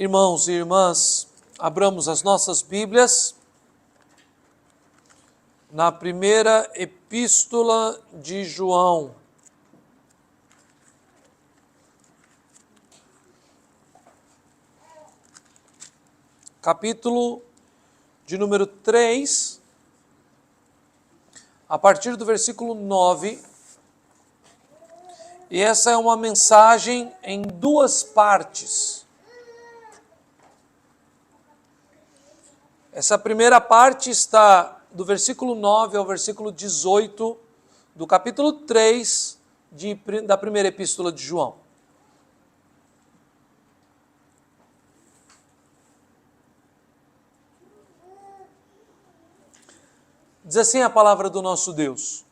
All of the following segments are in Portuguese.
Irmãos e irmãs, abramos as nossas Bíblias na primeira epístola de João. Capítulo de número 3, a partir do versículo 9. E essa é uma mensagem em duas partes. Essa primeira parte está do versículo 9 ao versículo 18 do capítulo 3 da primeira epístola de João. Diz assim a palavra do nosso Deus: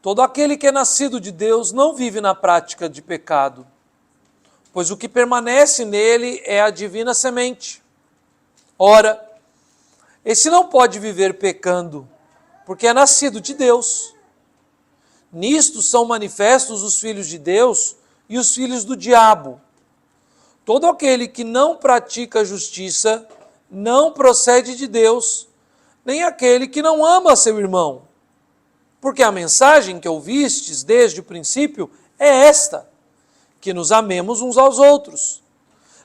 todo aquele que é nascido de Deus não vive na prática de pecado, pois o que permanece nele é a divina semente. Ora, esse não pode viver pecando, porque é nascido de Deus. Nisto são manifestos os filhos de Deus e os filhos do diabo. Todo aquele que não pratica a justiça não procede de Deus, nem aquele que não ama seu irmão. Porque a mensagem que ouvistes desde o princípio é esta, que nos amemos uns aos outros.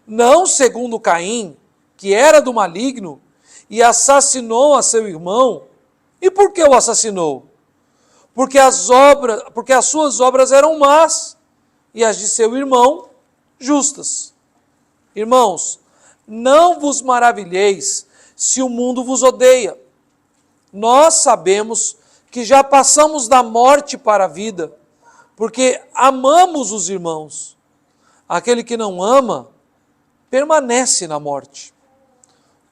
Não segundo Caim, que era do maligno e assassinou a seu irmão. E por que o assassinou? Porque as suas obras eram más e as de seu irmão justas. Irmãos, não vos maravilheis se o mundo vos odeia. Nós sabemos que já passamos da morte para a vida, porque amamos os irmãos. Aquele que não ama permanece na morte.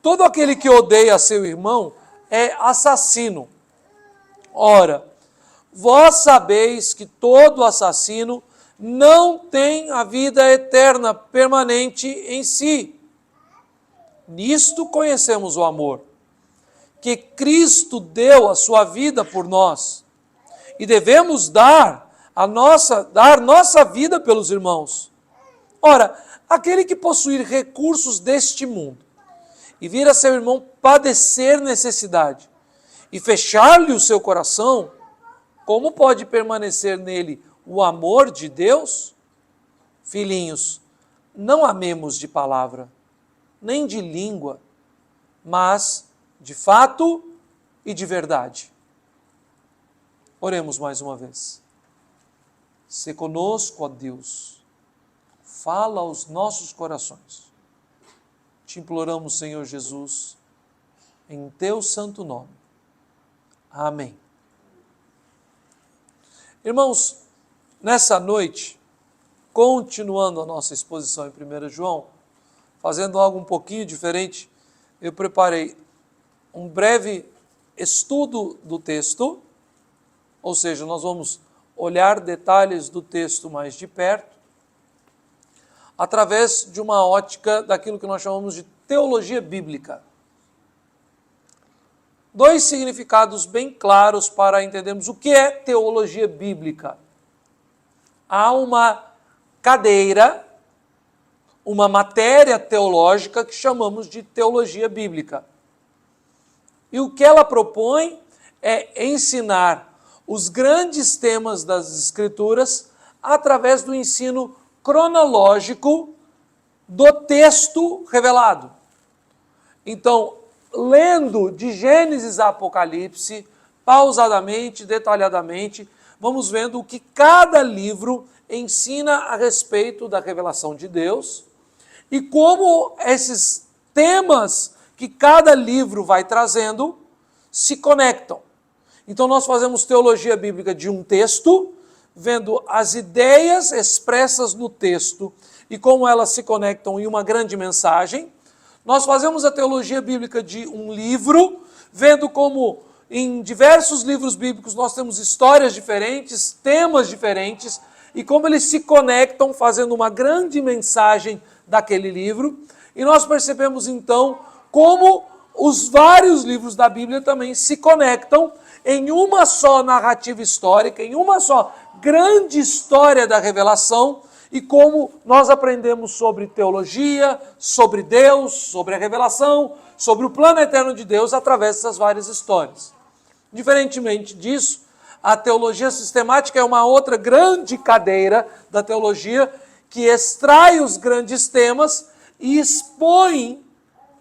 Todo aquele que odeia seu irmão é assassino. Ora, vós sabeis que todo assassino não tem a vida eterna permanente em si. Nisto conhecemos o amor, que Cristo deu a sua vida por nós, e devemos dar nossa vida pelos irmãos. Ora, aquele que possuir recursos deste mundo e vir a seu irmão padecer necessidade e fechar-lhe o seu coração, como pode permanecer nele o amor de Deus? Filhinhos, não amemos de palavra, nem de língua, mas de fato e de verdade. Oremos mais uma vez. Se conosco, ó Deus, fala aos nossos corações. Te imploramos, Senhor Jesus, em teu santo nome. Amém. Irmãos, nessa noite, continuando a nossa exposição em 1 João, fazendo algo um pouquinho diferente, eu preparei um breve estudo do texto, ou seja, nós vamos olhar detalhes do texto mais de perto, através de uma ótica daquilo que nós chamamos de teologia bíblica. Dois significados bem claros para entendermos o que é teologia bíblica. Há uma cadeira, uma matéria teológica que chamamos de teologia bíblica. E o que ela propõe é ensinar os grandes temas das Escrituras através do ensino cronológico do texto revelado. Então, lendo de Gênesis a Apocalipse, pausadamente, detalhadamente, vamos vendo o que cada livro ensina a respeito da revelação de Deus e como esses temas que cada livro vai trazendo se conectam. Então nós fazemos teologia bíblica de um texto, vendo as ideias expressas no texto e como elas se conectam em uma grande mensagem. Nós fazemos a teologia bíblica de um livro, vendo como em diversos livros bíblicos nós temos histórias diferentes, temas diferentes, e como eles se conectam fazendo uma grande mensagem daquele livro. E nós percebemos então como os vários livros da Bíblia também se conectam em uma só narrativa histórica, em uma só grande história da revelação, e como nós aprendemos sobre teologia, sobre Deus, sobre a revelação, sobre o plano eterno de Deus através dessas várias histórias. Diferentemente disso, a teologia sistemática é uma outra grande cadeira da teologia que extrai os grandes temas e expõe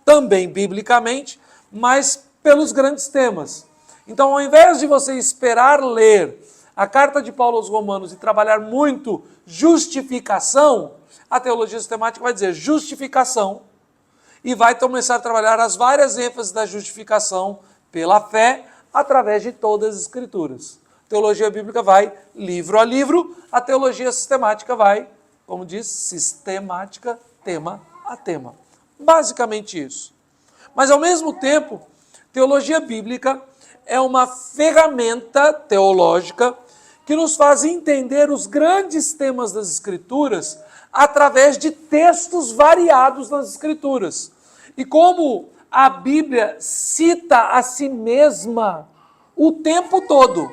também biblicamente, mas pelos grandes temas. Então, ao invés de você esperar ler a carta de Paulo aos Romanos e trabalhar muito justificação, a teologia sistemática vai dizer justificação e vai começar a trabalhar as várias ênfases da justificação pela fé através de todas as escrituras. A teologia bíblica vai livro a livro, a teologia sistemática vai, como diz, sistemática, tema a tema. Basicamente isso. Mas, ao mesmo tempo, teologia bíblica é uma ferramenta teológica que nos faz entender os grandes temas das Escrituras através de textos variados nas Escrituras. E como a Bíblia cita a si mesma o tempo todo.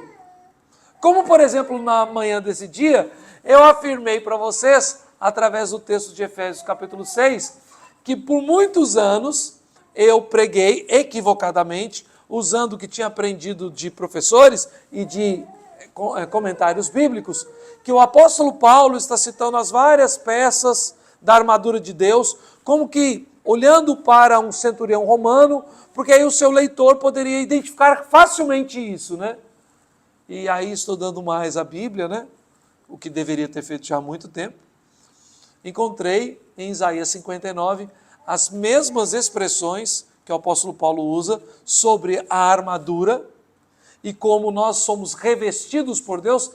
Como, por exemplo, na manhã desse dia, eu afirmei para vocês, através do texto de Efésios capítulo 6, que por muitos anos eu preguei equivocadamente, usando o que tinha aprendido de professores e de comentários bíblicos, que o apóstolo Paulo está citando as várias peças da armadura de Deus, como que olhando para um centurião romano, porque aí o seu leitor poderia identificar facilmente isso, né? E aí, estudando mais a Bíblia, né? O que deveria ter feito já há muito tempo, encontrei em Isaías 59 as mesmas expressões que o apóstolo Paulo usa sobre a armadura e como nós somos revestidos por Deus.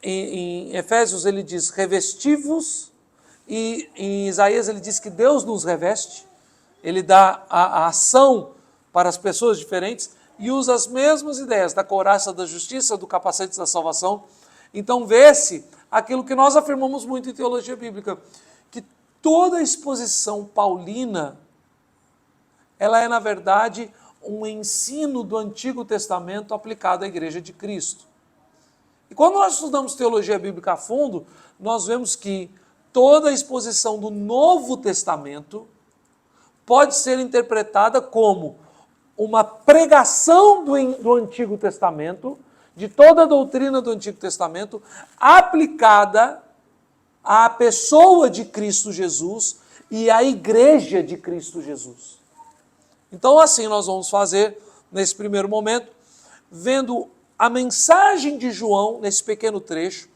Em Efésios ele diz revestivos, e em Isaías ele diz que Deus nos reveste, ele dá a ação para as pessoas diferentes e usa as mesmas ideias da couraça da justiça, do capacete da salvação. Então vê-se aquilo que nós afirmamos muito em teologia bíblica, que toda a exposição paulina, ela é na verdade um ensino do Antigo Testamento aplicado à Igreja de Cristo. E quando nós estudamos teologia bíblica a fundo, nós vemos que toda a exposição do Novo Testamento pode ser interpretada como uma pregação do Antigo Testamento, de toda a doutrina do Antigo Testamento, aplicada à pessoa de Cristo Jesus e à Igreja de Cristo Jesus. Então, assim nós vamos fazer nesse primeiro momento, vendo a mensagem de João nesse pequeno trecho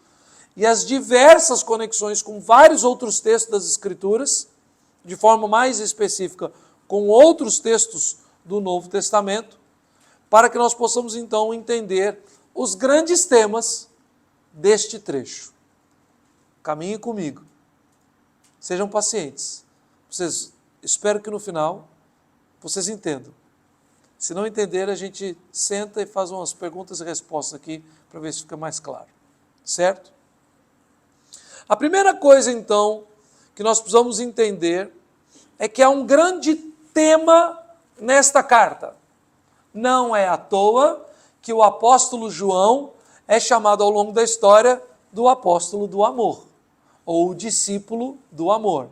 e as diversas conexões com vários outros textos das Escrituras, de forma mais específica com outros textos do Novo Testamento, para que nós possamos então entender os grandes temas deste trecho. Caminhem comigo. Sejam pacientes. Espero que no final vocês entendam. Se não entender, a gente senta e faz umas perguntas e respostas aqui para ver se fica mais claro. Certo? A primeira coisa, então, que nós precisamos entender é que há um grande tema nesta carta. Não é à toa que o apóstolo João é chamado ao longo da história do apóstolo do amor, ou o discípulo do amor.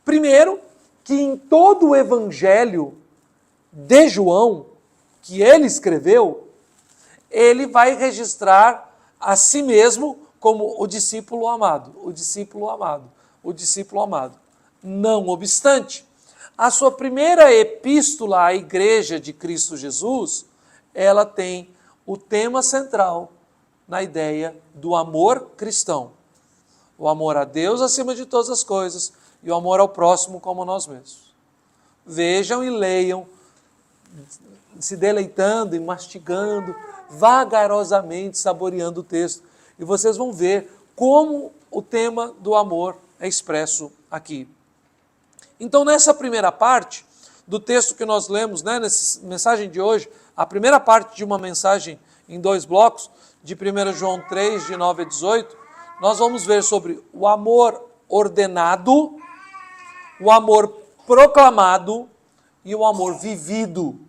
Primeiro, que em todo o evangelho de João, que ele escreveu, ele vai registrar a si mesmo como o discípulo amado, o discípulo amado, o discípulo amado. Não obstante, a sua primeira epístola à Igreja de Cristo Jesus, ela tem o tema central na ideia do amor cristão. O amor a Deus acima de todas as coisas e o amor ao próximo como nós mesmos. Vejam e leiam, se deleitando e mastigando, vagarosamente saboreando o texto. E vocês vão ver como o tema do amor é expresso aqui. Então, nessa primeira parte do texto que nós lemos, né, nessa mensagem de hoje, a primeira parte de uma mensagem em 2 blocos, de 1 João 3, de 9 a 18, nós vamos ver sobre o amor ordenado, o amor proclamado e o amor vivido.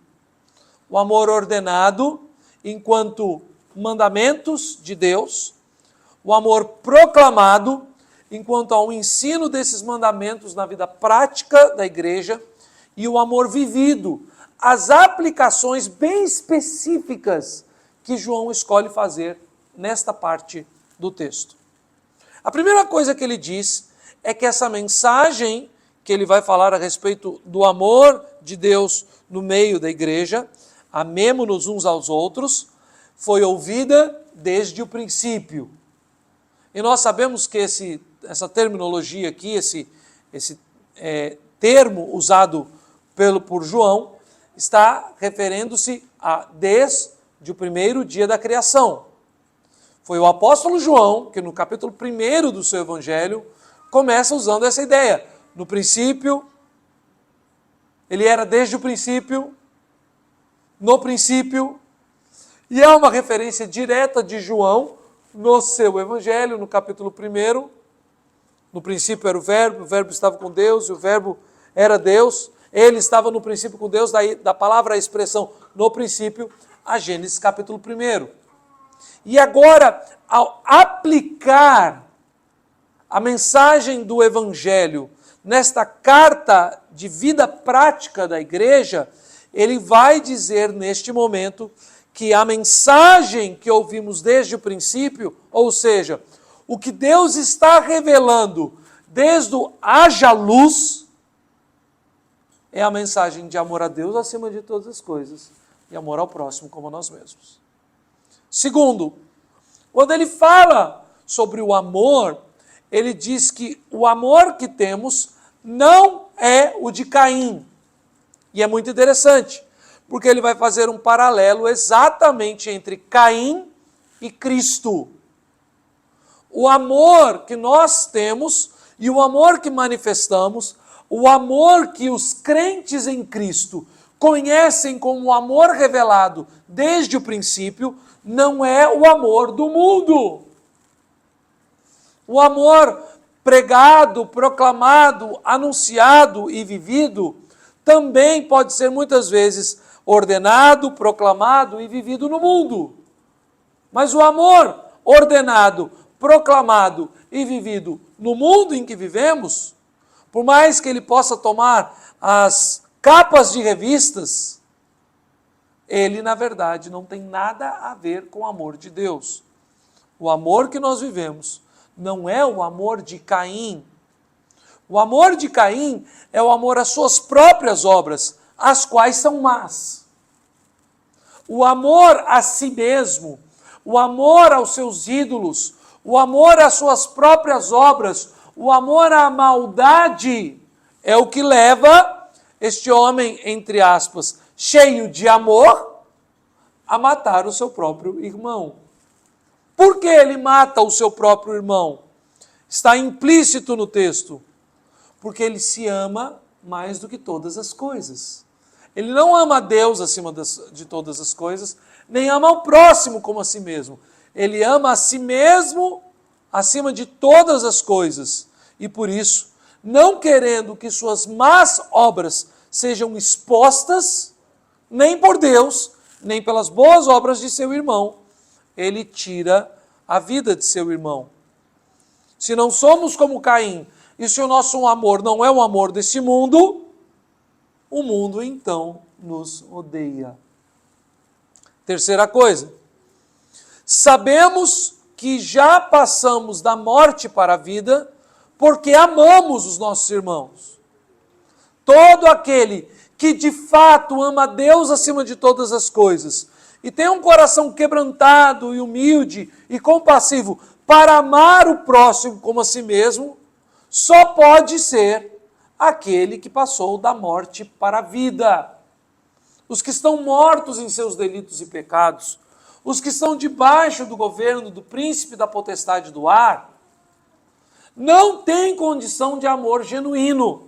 O amor ordenado enquanto mandamentos de Deus, o amor proclamado enquanto ao ensino desses mandamentos na vida prática da igreja e o amor vivido, as aplicações bem específicas que João escolhe fazer nesta parte do texto. A primeira coisa que ele diz é que essa mensagem que ele vai falar a respeito do amor de Deus no meio da igreja, amemo-nos uns aos outros, foi ouvida desde o princípio. E nós sabemos que essa terminologia aqui, esse termo usado por João, está referendo-se a desde o primeiro dia da criação. Foi o apóstolo João que no capítulo 1 do seu evangelho começa usando essa ideia. No princípio, ele era desde o princípio, no princípio, e é uma referência direta de João no seu evangelho, no capítulo 1. No princípio era o verbo estava com Deus, e o verbo era Deus, ele estava no princípio com Deus, daí da palavra a expressão no princípio, a Gênesis capítulo 1. E agora, ao aplicar a mensagem do evangelho nesta carta de vida prática da igreja, ele vai dizer neste momento que a mensagem que ouvimos desde o princípio, ou seja, o que Deus está revelando desde o haja luz, é a mensagem de amor a Deus acima de todas as coisas e amor ao próximo como a nós mesmos. Segundo, quando ele fala sobre o amor, ele diz que o amor que temos não é o de Caim. E é muito interessante, porque ele vai fazer um paralelo exatamente entre Caim e Cristo. O amor que nós temos e o amor que manifestamos, o amor que os crentes em Cristo conhecem como o amor revelado desde o princípio, não é o amor do mundo. O amor pregado, proclamado, anunciado e vivido também pode ser muitas vezes ordenado, proclamado e vivido no mundo. Mas o amor ordenado, proclamado e vivido no mundo em que vivemos, por mais que ele possa tomar as capas de revistas, ele, na verdade, não tem nada a ver com o amor de Deus. O amor que nós vivemos não é o amor de Caim. O amor de Caim é o amor às suas próprias obras, as quais são más. O amor a si mesmo, o amor aos seus ídolos, o amor às suas próprias obras, o amor à maldade, é o que leva este homem, entre aspas, cheio de amor, a matar o seu próprio irmão. Por que ele mata o seu próprio irmão? Está implícito no texto. Porque ele se ama mais do que todas as coisas. Ele não ama a Deus acima de todas as coisas, nem ama o próximo como a si mesmo. Ele ama a si mesmo acima de todas as coisas. E por isso, não querendo que suas más obras sejam expostas, nem por Deus, nem pelas boas obras de seu irmão, ele tira a vida de seu irmão. Se não somos como Caim, e se o nosso amor não é o amor desse mundo, o mundo então nos odeia. Terceira coisa, sabemos que já passamos da morte para a vida porque amamos os nossos irmãos. Todo aquele que de fato ama a Deus acima de todas as coisas e tem um coração quebrantado e humilde e compassivo para amar o próximo como a si mesmo, só pode ser aquele que passou da morte para a vida. Os que estão mortos em seus delitos e pecados, os que estão debaixo do governo do príncipe da potestade do ar, não têm condição de amor genuíno.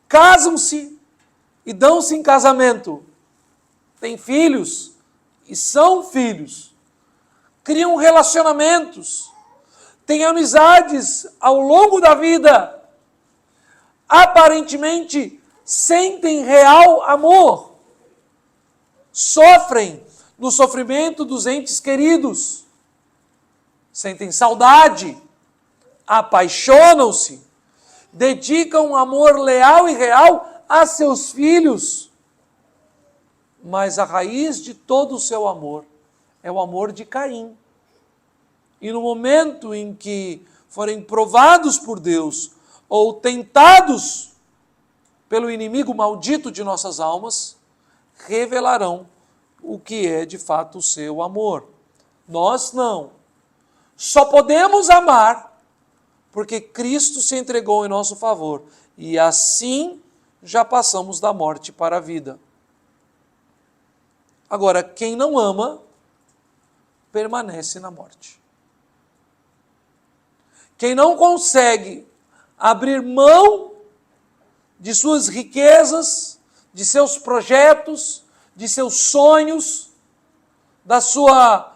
Casam-se e dão-se em casamento. Têm filhos e são filhos. Criam relacionamentos. Têm amizades ao longo da vida. Aparentemente sentem real amor. Sofrem no sofrimento dos entes queridos. Sentem saudade apaixonam-se, dedicam um amor leal e real a seus filhos. Mas a raiz de todo o seu amor é o amor de Caim. E no momento em que forem provados por Deus ou tentados pelo inimigo maldito de nossas almas, revelarão o que é de fato o seu amor. Nós não. Só podemos amar porque Cristo se entregou em nosso favor. E assim já passamos da morte para a vida. Agora, quem não ama, permanece na morte. Quem não consegue abrir mão de suas riquezas, de seus projetos, de seus sonhos, da sua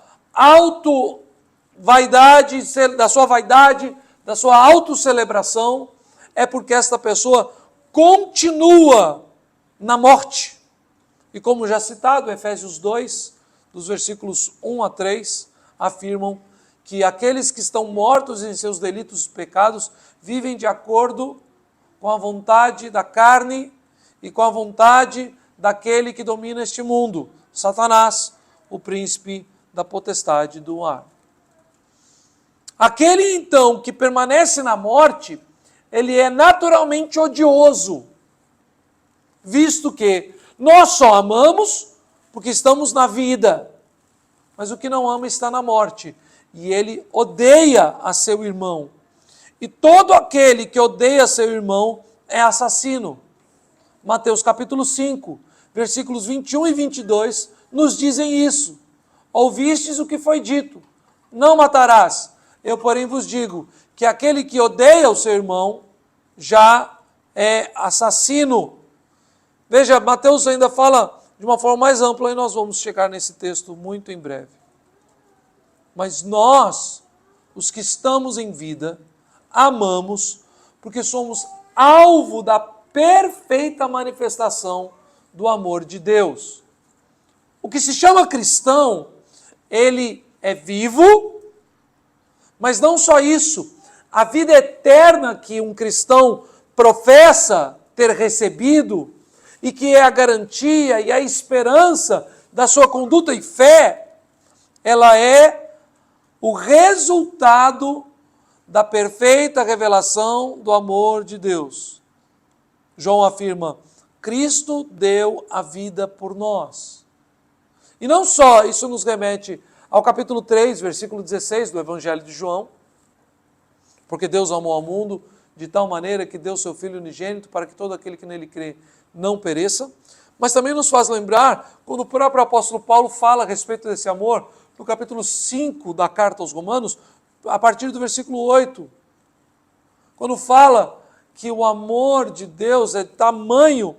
vaidade, da sua autocelebração, é porque esta pessoa continua na morte. E como já citado, Efésios 2, dos versículos 1 a 3, afirmam que aqueles que estão mortos em seus delitos e pecados vivem de acordo com a vontade da carne e com a vontade daquele que domina este mundo, Satanás, o príncipe da potestade do ar. Aquele, então, que permanece na morte, ele é naturalmente odioso, visto que nós só amamos porque estamos na vida, mas o que não ama está na morte, e ele odeia a seu irmão. E todo aquele que odeia seu irmão é assassino. Mateus capítulo 5, versículos 21 e 22, nos dizem isso. Ouvistes o que foi dito, não matarás. Eu, porém, vos digo que aquele que odeia o seu irmão já é assassino. Veja, Mateus ainda fala de uma forma mais ampla e nós vamos chegar nesse texto muito em breve. Mas nós, os que estamos em vida, amamos porque somos alvo da perfeita manifestação do amor de Deus. O que se chama cristão, ele é vivo, mas não só isso, a vida eterna que um cristão professa ter recebido e que é a garantia e a esperança da sua conduta e fé, ela é o resultado da perfeita revelação do amor de Deus. João afirma, Cristo deu a vida por nós. E não só, isso nos remete ao capítulo 3, versículo 16 do Evangelho de João, porque Deus amou ao mundo de tal maneira que deu seu Filho unigênito para que todo aquele que nele crê não pereça, mas também nos faz lembrar quando o próprio apóstolo Paulo fala a respeito desse amor, no capítulo 5 da carta aos Romanos, a partir do versículo 8, quando fala que o amor de Deus é tamanho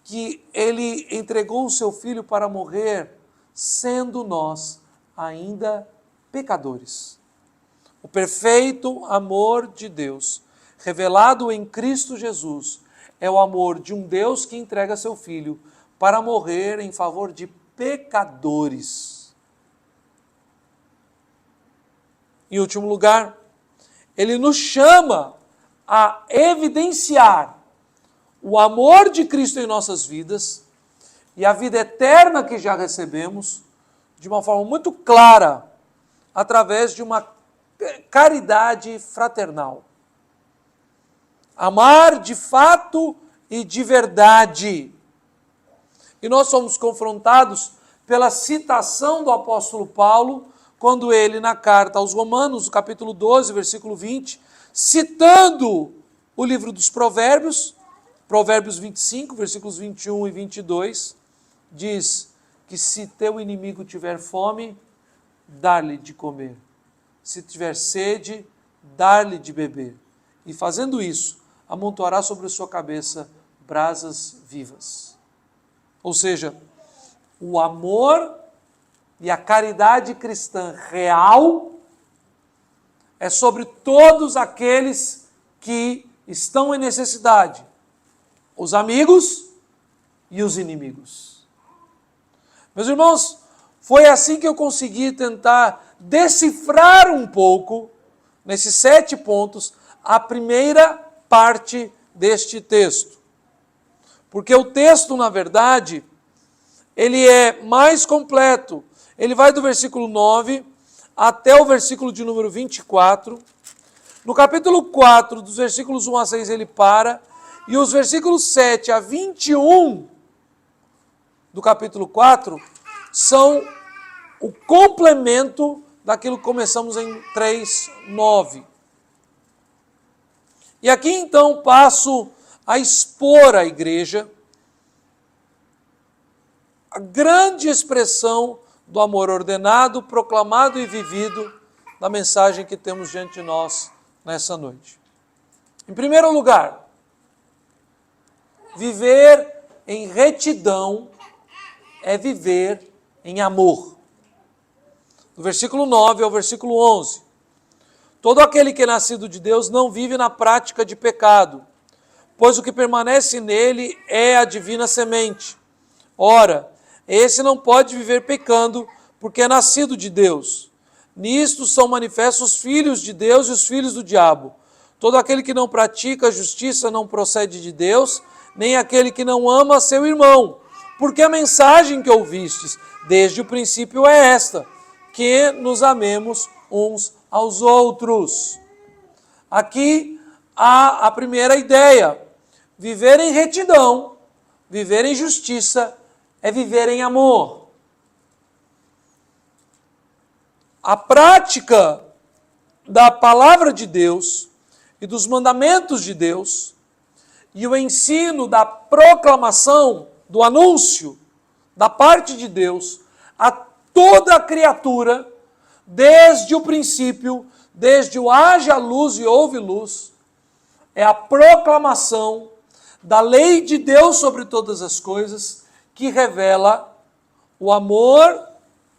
que ele entregou o seu Filho para morrer, sendo nós ainda pecadores. O perfeito amor de Deus, revelado em Cristo Jesus, é o amor de um Deus que entrega seu Filho para morrer em favor de pecadores. Em último lugar, ele nos chama a evidenciar o amor de Cristo em nossas vidas e a vida eterna que já recebemos de uma forma muito clara, através de uma caridade fraternal. Amar de fato e de verdade. E nós somos confrontados pela citação do apóstolo Paulo, quando ele, na carta aos Romanos, no capítulo 12, versículo 20, citando o livro dos Provérbios, Provérbios 25, versículos 21 e 22, diz que se teu inimigo tiver fome, dá-lhe de comer. Se tiver sede, dá-lhe de beber. E fazendo isso, amontoará sobre a sua cabeça brasas vivas. Ou seja, o amor e a caridade cristã real é sobre todos aqueles que estão em necessidade, os amigos e os inimigos. Meus irmãos, foi assim que eu consegui tentar decifrar um pouco nesses 7 pontos, a primeira parte deste texto. Porque o texto, na verdade, ele é mais completo. Ele vai do versículo 9 até o versículo de número 24. No capítulo 4, dos versículos 1 a 6, ele para. E os versículos 7 a 21 do capítulo 4 são o complemento daquilo que começamos em 3, 9. E aqui então passo a expor à igreja a grande expressão do amor ordenado, proclamado e vivido da mensagem que temos diante de nós nessa noite. Em primeiro lugar, viver em retidão é viver em amor. Do versículo 9 ao versículo 11. Todo aquele que é nascido de Deus não vive na prática de pecado, pois o que permanece nele é a divina semente. Ora, esse não pode viver pecando, porque é nascido de Deus. Nisto são manifestos os filhos de Deus e os filhos do diabo. Todo aquele que não pratica a justiça não procede de Deus, nem aquele que não ama seu irmão. Porque a mensagem que ouvistes desde o princípio é esta, que nos amemos uns aos outros. Aqui há a primeira ideia. Viver em retidão, viver em justiça, é viver em amor. A prática da palavra de Deus e dos mandamentos de Deus e o ensino da proclamação, do anúncio da parte de Deus a toda a criatura, desde o princípio, desde o haja luz e houve luz, é a proclamação da lei de Deus sobre todas as coisas, que revela o amor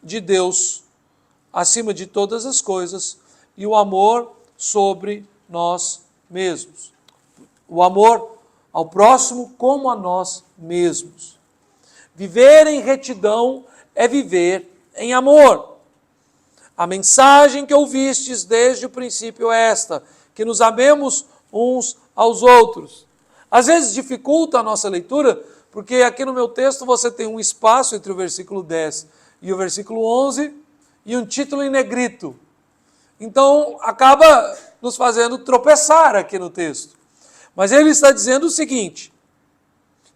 de Deus acima de todas as coisas e o amor sobre nós mesmos. O amor ao próximo como a nós mesmos. Viver em retidão é viver em amor. A mensagem que ouvistes desde o princípio é esta, que nos amemos uns aos outros. Às vezes dificulta a nossa leitura, porque aqui no meu texto você tem um espaço entre o versículo 10 e o versículo 11 e um título em negrito. Então acaba nos fazendo tropeçar aqui no texto. Mas ele está dizendo o seguinte,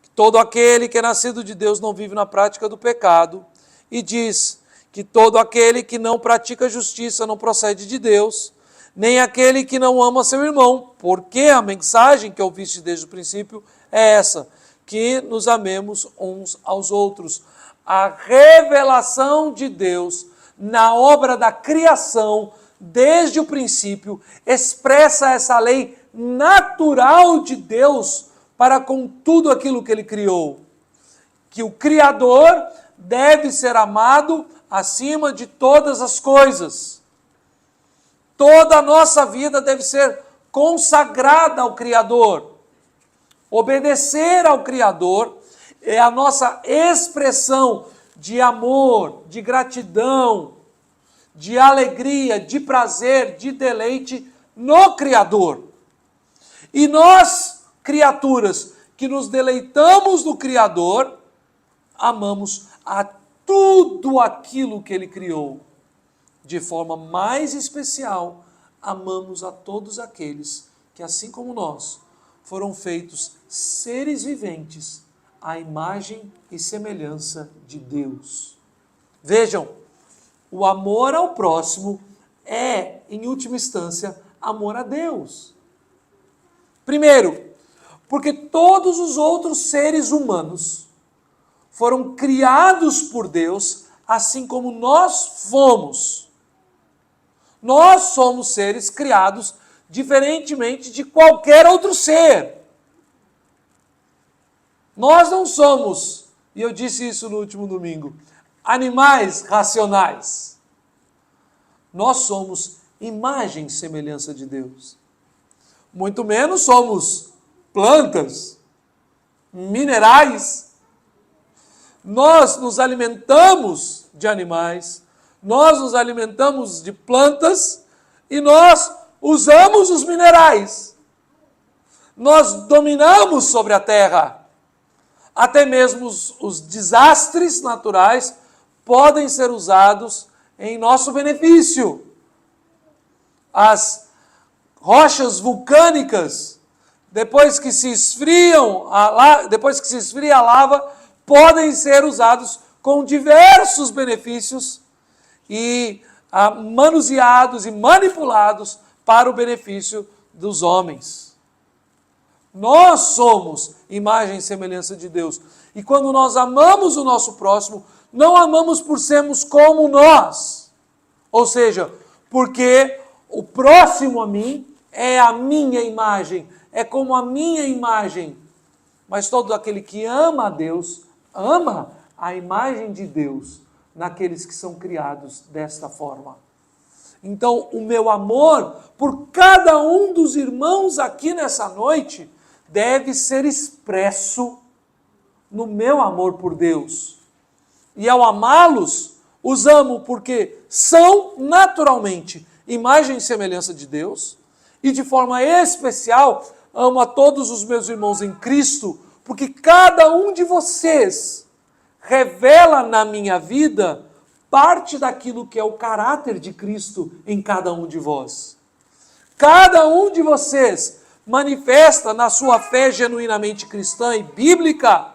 que todo aquele que é nascido de Deus não vive na prática do pecado, e diz que todo aquele que não pratica justiça não procede de Deus, nem aquele que não ama seu irmão, porque a mensagem que ouviste desde o princípio é essa, que nos amemos uns aos outros. A revelação de Deus na obra da criação, desde o princípio, expressa essa lei natural de Deus para com tudo aquilo que Ele criou. Que o Criador deve ser amado acima de todas as coisas. Toda a nossa vida deve ser consagrada ao Criador. Obedecer ao Criador é a nossa expressão de amor, de gratidão, de alegria, de prazer, de deleite no Criador. E nós, criaturas que nos deleitamos no Criador, amamos a tudo aquilo que Ele criou. De forma mais especial, amamos a todos aqueles que, assim como nós, foram feitos seres viventes à imagem e semelhança de Deus. Vejam, o amor ao próximo é, em última instância, amor a Deus. Primeiro, porque todos os outros seres humanos foram criados por Deus, assim como nós fomos. Nós somos seres criados diferentemente de qualquer outro ser. Nós não somos, e eu disse isso no último domingo, animais racionais. Nós somos imagem e semelhança de Deus. Muito menos somos plantas, minerais. Nós nos alimentamos de animais, nós nos alimentamos de plantas e nós usamos os minerais, nós dominamos sobre a terra. Até mesmo os desastres naturais podem ser usados em nosso benefício. As rochas vulcânicas, depois que se esfria a lava, podem ser usados com diversos benefícios e manuseados e manipulados para o benefício dos homens. Nós somos imagem e semelhança de Deus. E quando nós amamos o nosso próximo, não amamos por sermos como nós. Ou seja, porque o próximo a mim é a minha imagem, é como a minha imagem. Mas todo aquele que ama a Deus, ama a imagem de Deus naqueles que são criados desta forma. Então, o meu amor por cada um dos irmãos aqui nessa noite deve ser expresso no meu amor por Deus. E ao amá-los, os amo porque são naturalmente imagem e semelhança de Deus, e de forma especial amo a todos os meus irmãos em Cristo, porque cada um de vocês revela na minha vida parte daquilo que é o caráter de Cristo em cada um de vós. Cada um de vocês manifesta na sua fé genuinamente cristã e bíblica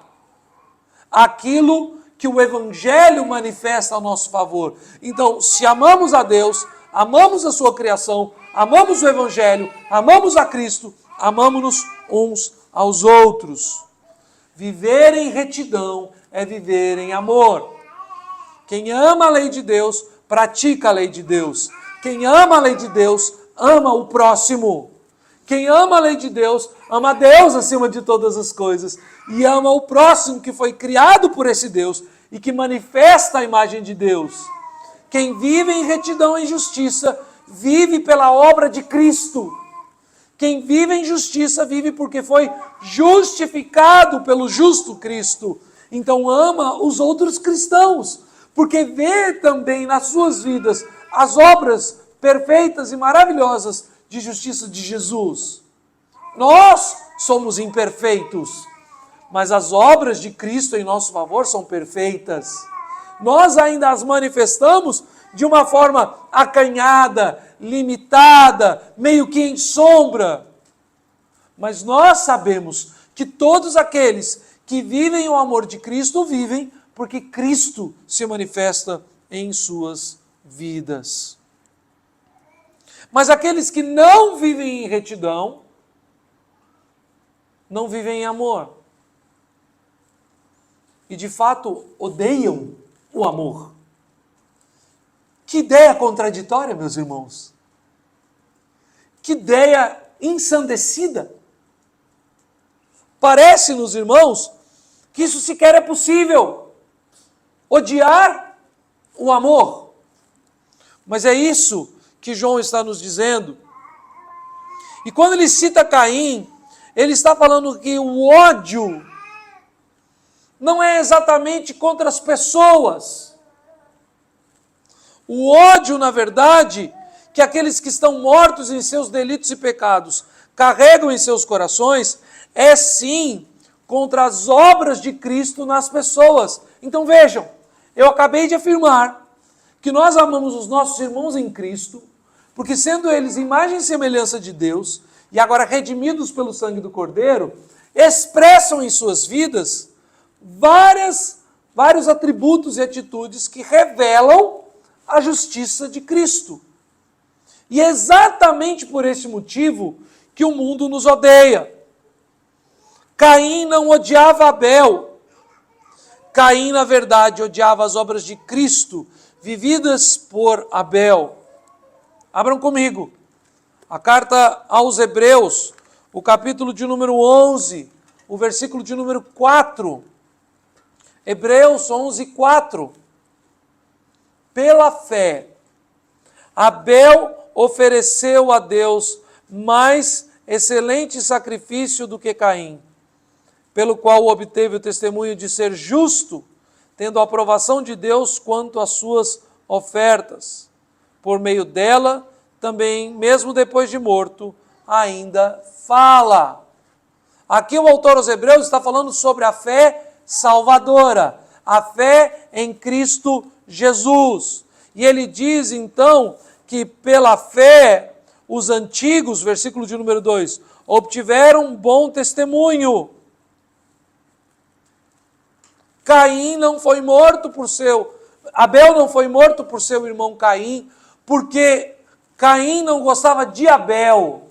aquilo que o Evangelho manifesta ao nosso favor. Então, se amamos a Deus, amamos a sua criação, amamos o Evangelho, amamos a Cristo, amamos-nos uns aos outros. Viver em retidão é viver em amor. Quem ama a lei de Deus, pratica a lei de Deus. Quem ama a lei de Deus, ama o próximo. Quem ama a lei de Deus, ama a Deus acima de todas as coisas. E ama o próximo que foi criado por esse Deus e que manifesta a imagem de Deus. Quem vive em retidão e justiça, vive pela obra de Cristo. Quem vive em justiça, vive porque foi justificado pelo justo Cristo. Então ama os outros cristãos, porque vê também nas suas vidas as obras perfeitas e maravilhosas de justiça de Jesus. Nós somos imperfeitos, mas as obras de Cristo em nosso favor são perfeitas. Nós ainda as manifestamos de uma forma acanhada, limitada, meio que em sombra. Mas nós sabemos que todos aqueles que vivem o amor de Cristo vivem porque Cristo se manifesta em suas vidas. Mas aqueles que não vivem em retidão, não vivem em amor. E de fato odeiam o amor. Que ideia contraditória, meus irmãos. Que ideia ensandecida. Parece-nos, irmãos, que isso sequer é possível. Odiar o amor. Mas é isso que João está nos dizendo. E quando ele cita Caim, ele está falando que o ódio não é exatamente contra as pessoas. O ódio, na verdade, que aqueles que estão mortos em seus delitos e pecados carregam em seus corações, é sim contra as obras de Cristo nas pessoas. Então vejam, eu acabei de afirmar que nós amamos os nossos irmãos em Cristo, porque sendo eles imagem e semelhança de Deus, e agora redimidos pelo sangue do Cordeiro, expressam em suas vidas vários atributos e atitudes que revelam a justiça de Cristo. E é exatamente por esse motivo que o mundo nos odeia. Caim não odiava Abel. Caim, na verdade, odiava as obras de Cristo, vividas por Abel. Abram comigo a carta aos Hebreus, o capítulo de número 11, o versículo de número 4. Hebreus 11, 4. Pela fé, Abel ofereceu a Deus mais excelente sacrifício do que Caim, pelo qual obteve o testemunho de ser justo, tendo a aprovação de Deus quanto às suas ofertas. Por meio dela, também, mesmo depois de morto, ainda fala. Aqui o autor aos Hebreus está falando sobre a fé salvadora, a fé em Cristo Jesus. E ele diz então que pela fé os antigos, versículo de número 2, obtiveram um bom testemunho. Caim não foi morto por Abel não foi morto por seu irmão Caim, porque Caim não gostava de Abel.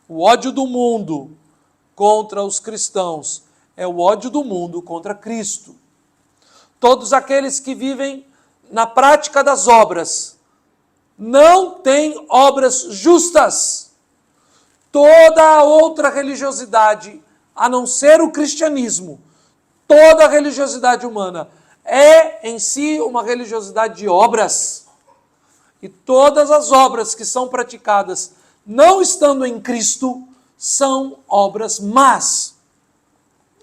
O ódio do mundo contra os cristãos é o ódio do mundo contra Cristo. Todos aqueles que vivem na prática das obras não têm obras justas. Toda a outra religiosidade, a não ser o cristianismo, toda a religiosidade humana é em si uma religiosidade de obras. E todas as obras que são praticadas não estando em Cristo são obras más.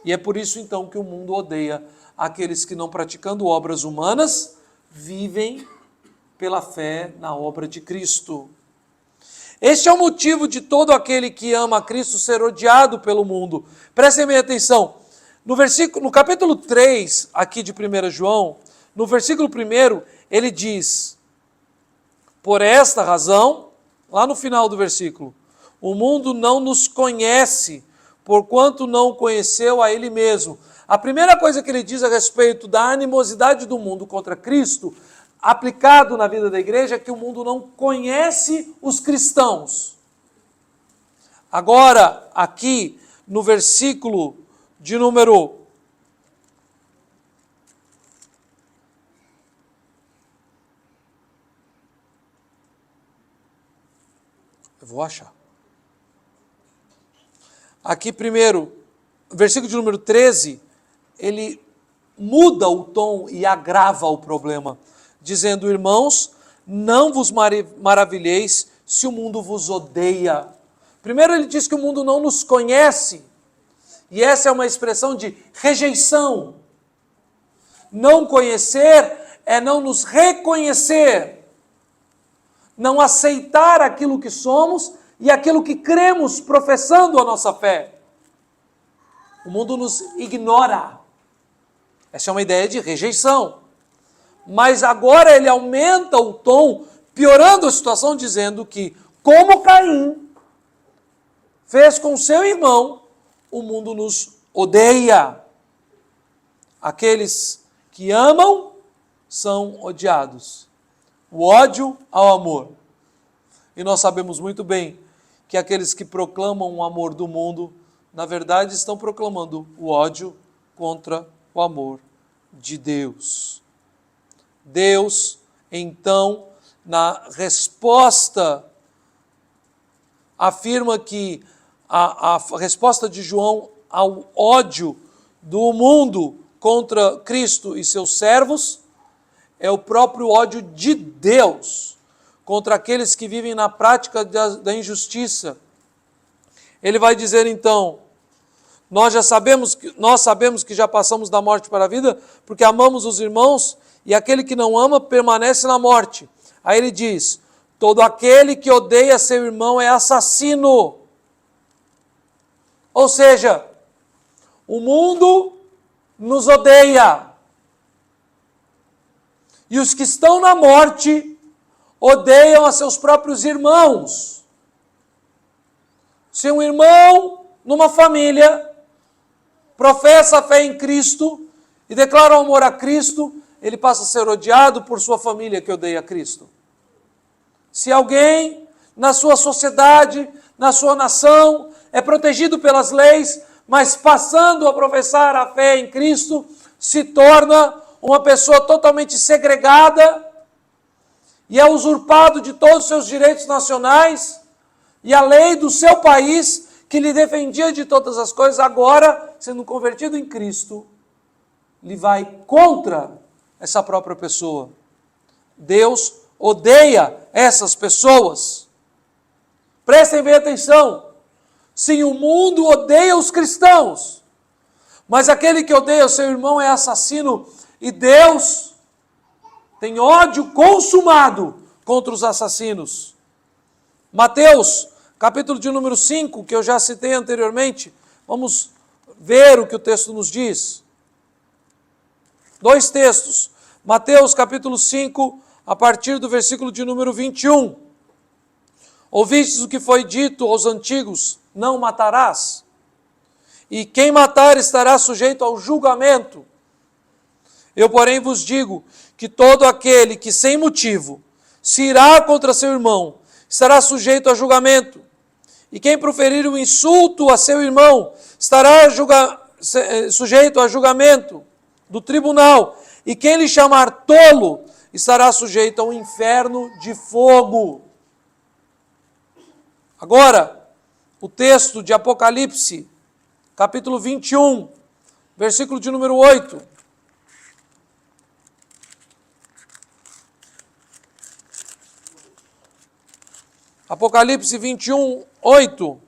E é por isso então que o mundo odeia aqueles que, não praticando obras humanas, vivem pela fé na obra de Cristo. Este é o motivo de todo aquele que ama a Cristo ser odiado pelo mundo. Prestem bem atenção. No capítulo 3, aqui de 1 João, no versículo 1, ele diz: por esta razão, lá no final do versículo, o mundo não nos conhece, porquanto não o conheceu a ele mesmo. A primeira coisa que ele diz a respeito da animosidade do mundo contra Cristo, aplicado na vida da igreja, é que o mundo não conhece os cristãos. Agora, aqui no versículo de número 13, ele muda o tom e agrava o problema, dizendo: irmãos, não vos maravilheis se o mundo vos odeia. Primeiro ele diz que o mundo não nos conhece, e essa é uma expressão de rejeição. Não conhecer é não nos reconhecer, não aceitar aquilo que somos e aquilo que cremos, professando a nossa fé. O mundo nos ignora. Essa é uma ideia de rejeição. Mas agora ele aumenta o tom, piorando a situação, dizendo que, como Caim fez com seu irmão, o mundo nos odeia. Aqueles que amam são odiados. O ódio ao amor. E nós sabemos muito bem que aqueles que proclamam o amor do mundo, na verdade, estão proclamando o ódio contra o amor de Deus. Deus, então, na resposta, afirma que a resposta de João ao ódio do mundo contra Cristo e seus servos é o próprio ódio de Deus contra aqueles que vivem na prática da injustiça. Ele vai dizer então: nós sabemos que já passamos da morte para a vida, porque amamos os irmãos, e aquele que não ama permanece na morte. Aí ele diz: todo aquele que odeia seu irmão é assassino. Ou seja, o mundo nos odeia. E os que estão na morte odeiam a seus próprios irmãos. Se um irmão numa família professa a fé em Cristo e declara o amor a Cristo, ele passa a ser odiado por sua família que odeia Cristo. Se alguém na sua sociedade, na sua nação, é protegido pelas leis, mas passando a professar a fé em Cristo, se torna uma pessoa totalmente segregada e é usurpado de todos os seus direitos nacionais, e a lei do seu país, que lhe defendia de todas as coisas, agora, sendo convertido em Cristo, lhe vai contra essa própria pessoa. Deus odeia essas pessoas. Prestem bem atenção. Sim, o mundo odeia os cristãos, mas aquele que odeia o seu irmão é assassino, e Deus tem ódio consumado contra os assassinos. Mateus, capítulo de número 5, que eu já citei anteriormente, vamos ver o que o texto nos diz. 2 textos. Mateus, capítulo 5, a partir do versículo de número 21. Ouvistes o que foi dito aos antigos, não matarás. E quem matar estará sujeito ao julgamento. Eu, porém, vos digo que todo aquele que sem motivo se irá contra seu irmão estará sujeito a julgamento. E quem proferir um insulto a seu irmão estará sujeito a julgamento do tribunal. E quem lhe chamar tolo estará sujeito ao inferno de fogo. Agora, o texto de Apocalipse, capítulo 21, versículo de número 8. Apocalipse 21, 8.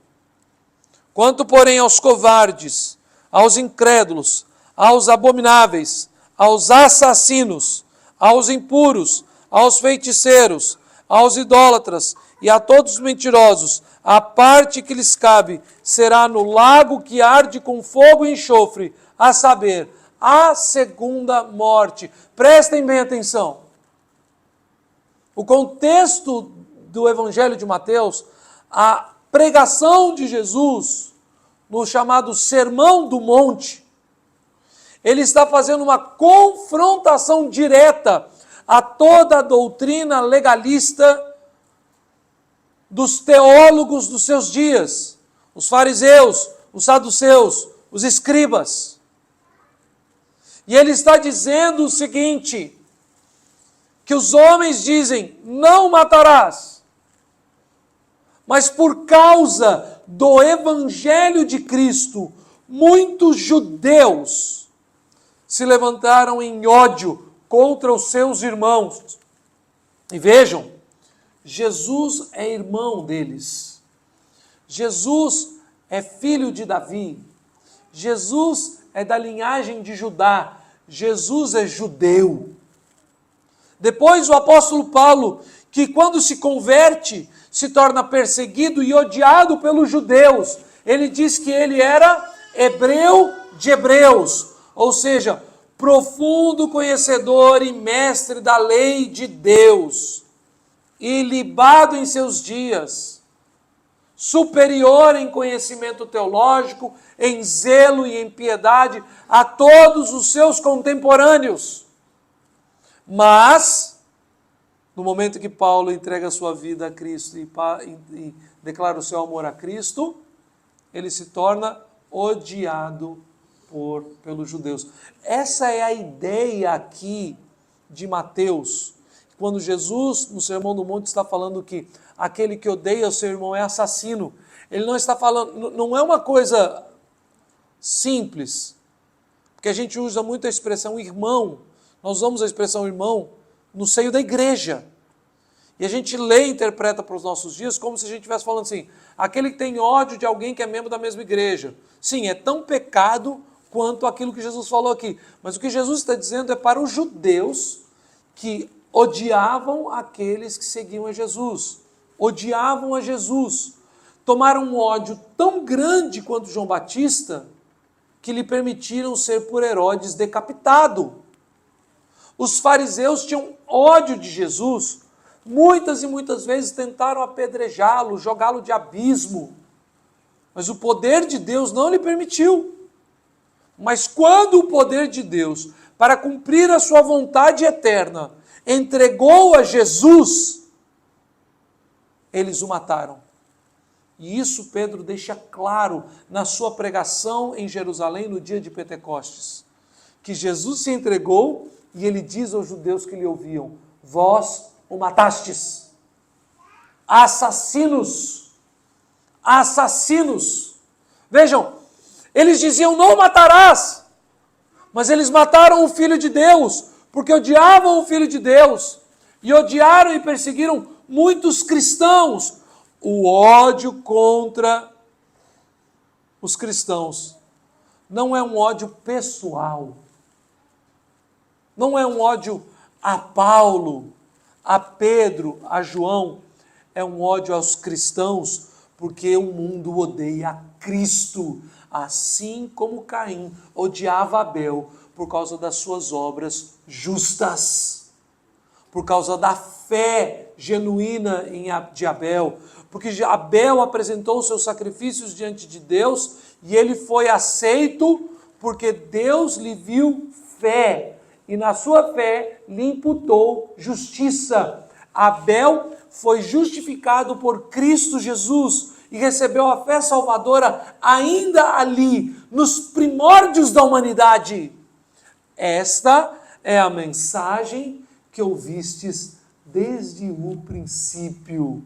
Quanto, porém, aos covardes, aos incrédulos, aos abomináveis, aos assassinos, aos impuros, aos feiticeiros, aos idólatras e a todos os mentirosos, a parte que lhes cabe será no lago que arde com fogo e enxofre, a saber, a segunda morte. Prestem bem atenção. O contexto do Evangelho de Mateus, a pregação de Jesus no chamado Sermão do Monte, ele está fazendo uma confrontação direta a toda a doutrina legalista dos teólogos dos seus dias, os fariseus, os saduceus, os escribas. E ele está dizendo o seguinte, que os homens dizem, não matarás, mas por causa do Evangelho de Cristo, muitos judeus se levantaram em ódio contra os seus irmãos. E vejam, Jesus é irmão deles. Jesus é filho de Davi. Jesus é da linhagem de Judá. Jesus é judeu. Depois o apóstolo Paulo, que quando se converte, se torna perseguido e odiado pelos judeus. Ele diz que ele era hebreu de hebreus, ou seja, profundo conhecedor e mestre da lei de Deus, ilibado em seus dias, superior em conhecimento teológico, em zelo e em piedade a todos os seus contemporâneos. Mas, no momento que Paulo entrega a sua vida a Cristo e declara o seu amor a Cristo, ele se torna odiado pelos judeus. Essa é a ideia aqui de Mateus, quando Jesus, no Sermão do Monte, está falando que aquele que odeia o seu irmão é assassino. Ele não está falando, não é uma coisa simples, porque a gente usa muito a expressão irmão, nós usamos a expressão irmão no seio da igreja. E a gente lê e interpreta para os nossos dias como se a gente estivesse falando assim, aquele que tem ódio de alguém que é membro da mesma igreja. Sim, é tão pecado quanto aquilo que Jesus falou aqui. Mas o que Jesus está dizendo é para os judeus que odiavam aqueles que seguiam a Jesus. Odiavam a Jesus. Tomaram um ódio tão grande quanto João Batista que lhe permitiram ser por Herodes decapitado. Os fariseus tinham ódio de Jesus. Muitas e muitas vezes tentaram apedrejá-lo, jogá-lo de abismo. Mas o poder de Deus não lhe permitiu. Mas quando o poder de Deus, para cumprir a sua vontade eterna, entregou a Jesus, eles o mataram. E isso Pedro deixa claro na sua pregação em Jerusalém no dia de Pentecostes. Que Jesus se entregou e ele diz aos judeus que lhe ouviam, vós o matastes. Assassinos. Assassinos. Vejam, eles diziam, não matarás. Mas eles mataram o Filho de Deus, porque odiavam o Filho de Deus. E odiaram e perseguiram muitos cristãos. O ódio contra os cristãos não é um ódio pessoal. Não é um ódio a Paulo, a Pedro, a João, é um ódio aos cristãos, porque o mundo odeia Cristo, assim como Caim odiava Abel por causa das suas obras justas, por causa da fé genuína de Abel, porque Abel apresentou seus sacrifícios diante de Deus e ele foi aceito porque Deus lhe viu fé e na sua fé lhe imputou justiça. Abel foi justificado por Cristo Jesus e recebeu a fé salvadora ainda ali, nos primórdios da humanidade. Esta é a mensagem que ouvistes desde o princípio.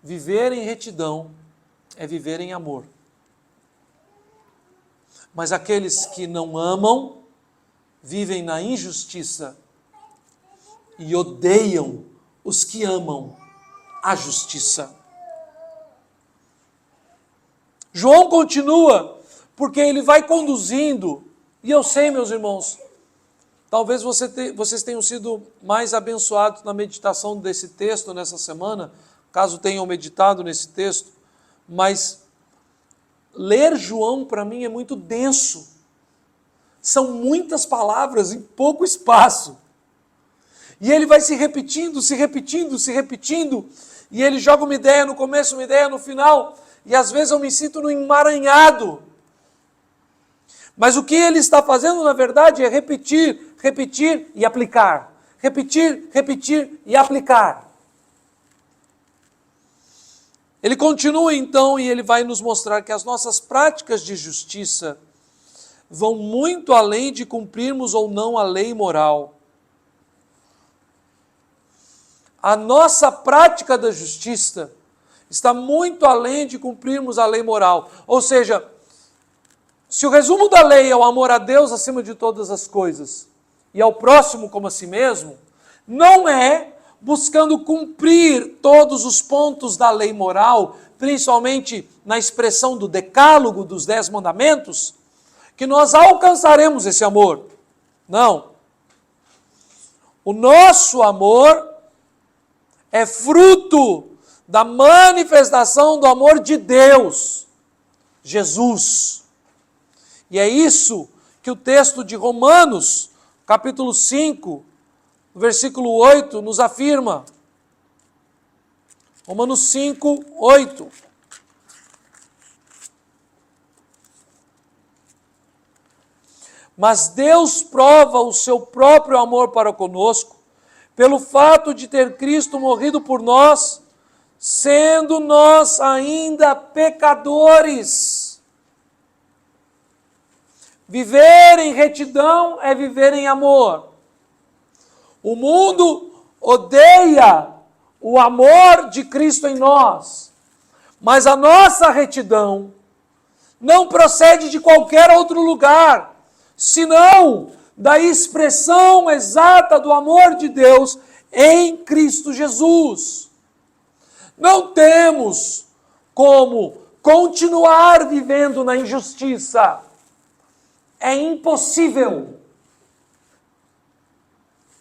Viver em retidão é viver em amor. Mas aqueles que não amam vivem na injustiça e odeiam os que amam a justiça. João continua, porque ele vai conduzindo, e eu sei, meus irmãos, talvez vocês tenham sido mais abençoados na meditação desse texto nessa semana, caso tenham meditado nesse texto, mas ler João para mim é muito denso. São muitas palavras em pouco espaço. E ele vai se repetindo, e ele joga uma ideia no começo, uma ideia no final, e às vezes eu me sinto no emaranhado. Mas o que ele está fazendo, na verdade, é repetir e aplicar. Repetir e aplicar. Ele continua então e ele vai nos mostrar que as nossas práticas de justiça vão muito além de cumprirmos ou não a lei moral. A nossa prática da justiça está muito além de cumprirmos a lei moral. Ou seja, se o resumo da lei é o amor a Deus acima de todas as coisas e ao próximo como a si mesmo, não é buscando cumprir todos os pontos da lei moral, principalmente na expressão do decálogo dos 10 mandamentos, que nós alcançaremos esse amor. Não. O nosso amor é fruto da manifestação do amor de Deus, Jesus. E é isso que o texto de Romanos, capítulo 5, versículo 8, nos afirma. Romanos 5, 8. Mas Deus prova o seu próprio amor para conosco, pelo fato de ter Cristo morrido por nós, sendo nós ainda pecadores. Viver em retidão é viver em amor. O mundo odeia o amor de Cristo em nós, mas a nossa retidão não procede de qualquer outro lugar, senão da expressão exata do amor de Deus em Cristo Jesus. Não temos como continuar vivendo na injustiça. É impossível.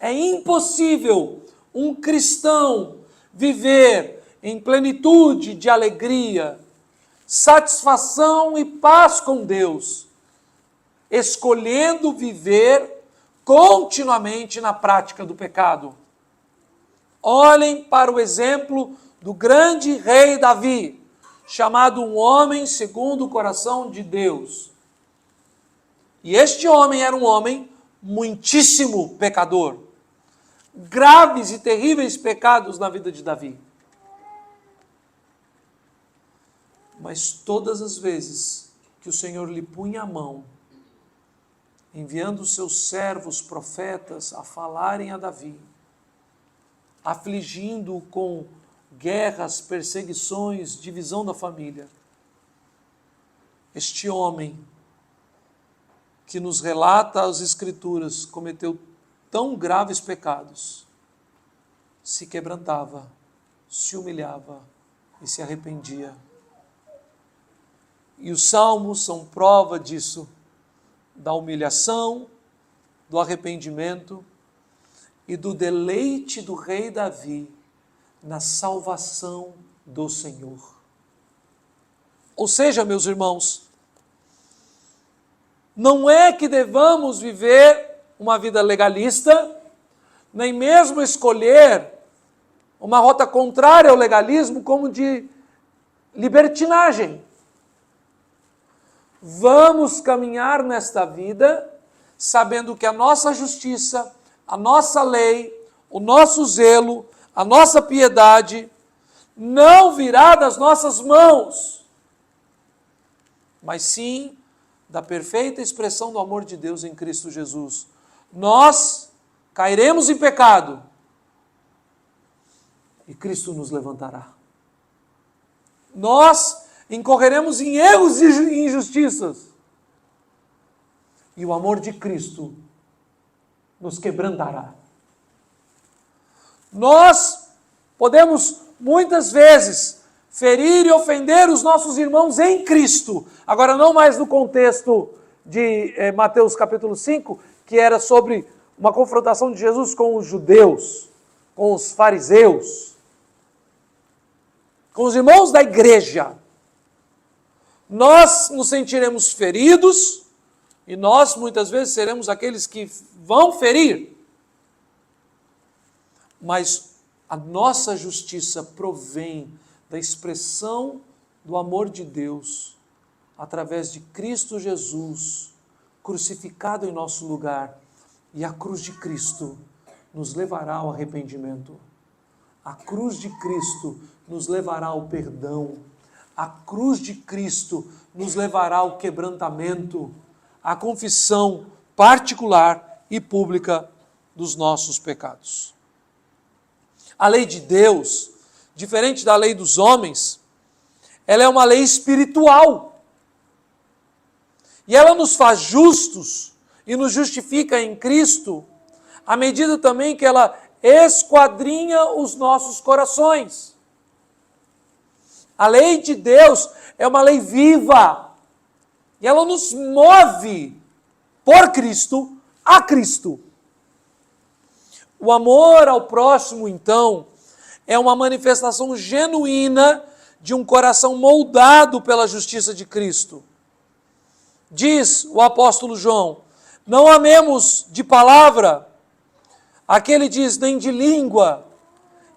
É impossível um cristão viver em plenitude de alegria, satisfação e paz com Deus, escolhendo viver continuamente na prática do pecado. Olhem para o exemplo do grande rei Davi, chamado um homem segundo o coração de Deus. E este homem era um homem muitíssimo pecador. Graves e terríveis pecados na vida de Davi. Mas todas as vezes que o Senhor lhe punha a mão, enviando os seus servos profetas a falarem a Davi, afligindo-o com guerras, perseguições, divisão da família, este homem que nos relata as Escrituras cometeu tão graves pecados, se quebrantava, se humilhava e se arrependia. E os salmos são prova disso, da humilhação, do arrependimento e do deleite do rei Davi na salvação do Senhor. Ou seja, meus irmãos, não é que devamos viver uma vida legalista, nem mesmo escolher uma rota contrária ao legalismo como de libertinagem. Vamos caminhar nesta vida sabendo que a nossa justiça, a nossa lei, o nosso zelo, a nossa piedade não virá das nossas mãos, mas sim da perfeita expressão do amor de Deus em Cristo Jesus. Nós cairemos em pecado e Cristo nos levantará. Nós incorreremos em erros e injustiças e o amor de Cristo nos quebrantará. Nós podemos muitas vezes ferir e ofender os nossos irmãos em Cristo. Agora, não mais no contexto de Mateus capítulo 5, que era sobre uma confrontação de Jesus com os judeus, com os fariseus, com os irmãos da igreja. Nós nos sentiremos feridos e nós muitas vezes seremos aqueles que vão ferir. Mas a nossa justiça provém da expressão do amor de Deus através de Cristo Jesus, crucificado em nosso lugar. E a cruz de Cristo nos levará ao arrependimento. A cruz de Cristo nos levará ao perdão. A cruz de Cristo nos levará ao quebrantamento, à confissão particular e pública dos nossos pecados. A lei de Deus, diferente da lei dos homens, ela é uma lei espiritual. E ela nos faz justos e nos justifica em Cristo, à medida também que ela esquadrinha os nossos corações. A lei de Deus é uma lei viva, e ela nos move por Cristo a Cristo. O amor ao próximo, então, é uma manifestação genuína de um coração moldado pela justiça de Cristo. Diz o apóstolo João, não amemos de palavra, aqui ele diz nem de língua,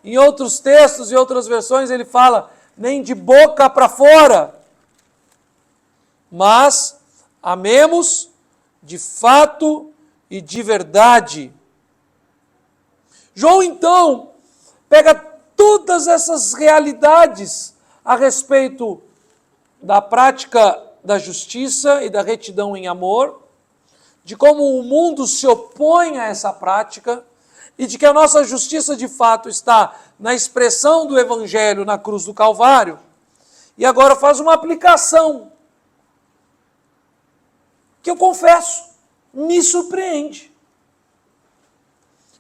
em outros textos e outras versões ele fala nem de boca para fora, mas amemos de fato e de verdade. João, então, pega todas essas realidades a respeito da prática da justiça e da retidão em amor, de como o mundo se opõe a essa prática e de que a nossa justiça de fato está na expressão do Evangelho na cruz do Calvário, e agora faz uma aplicação que eu confesso, me surpreende.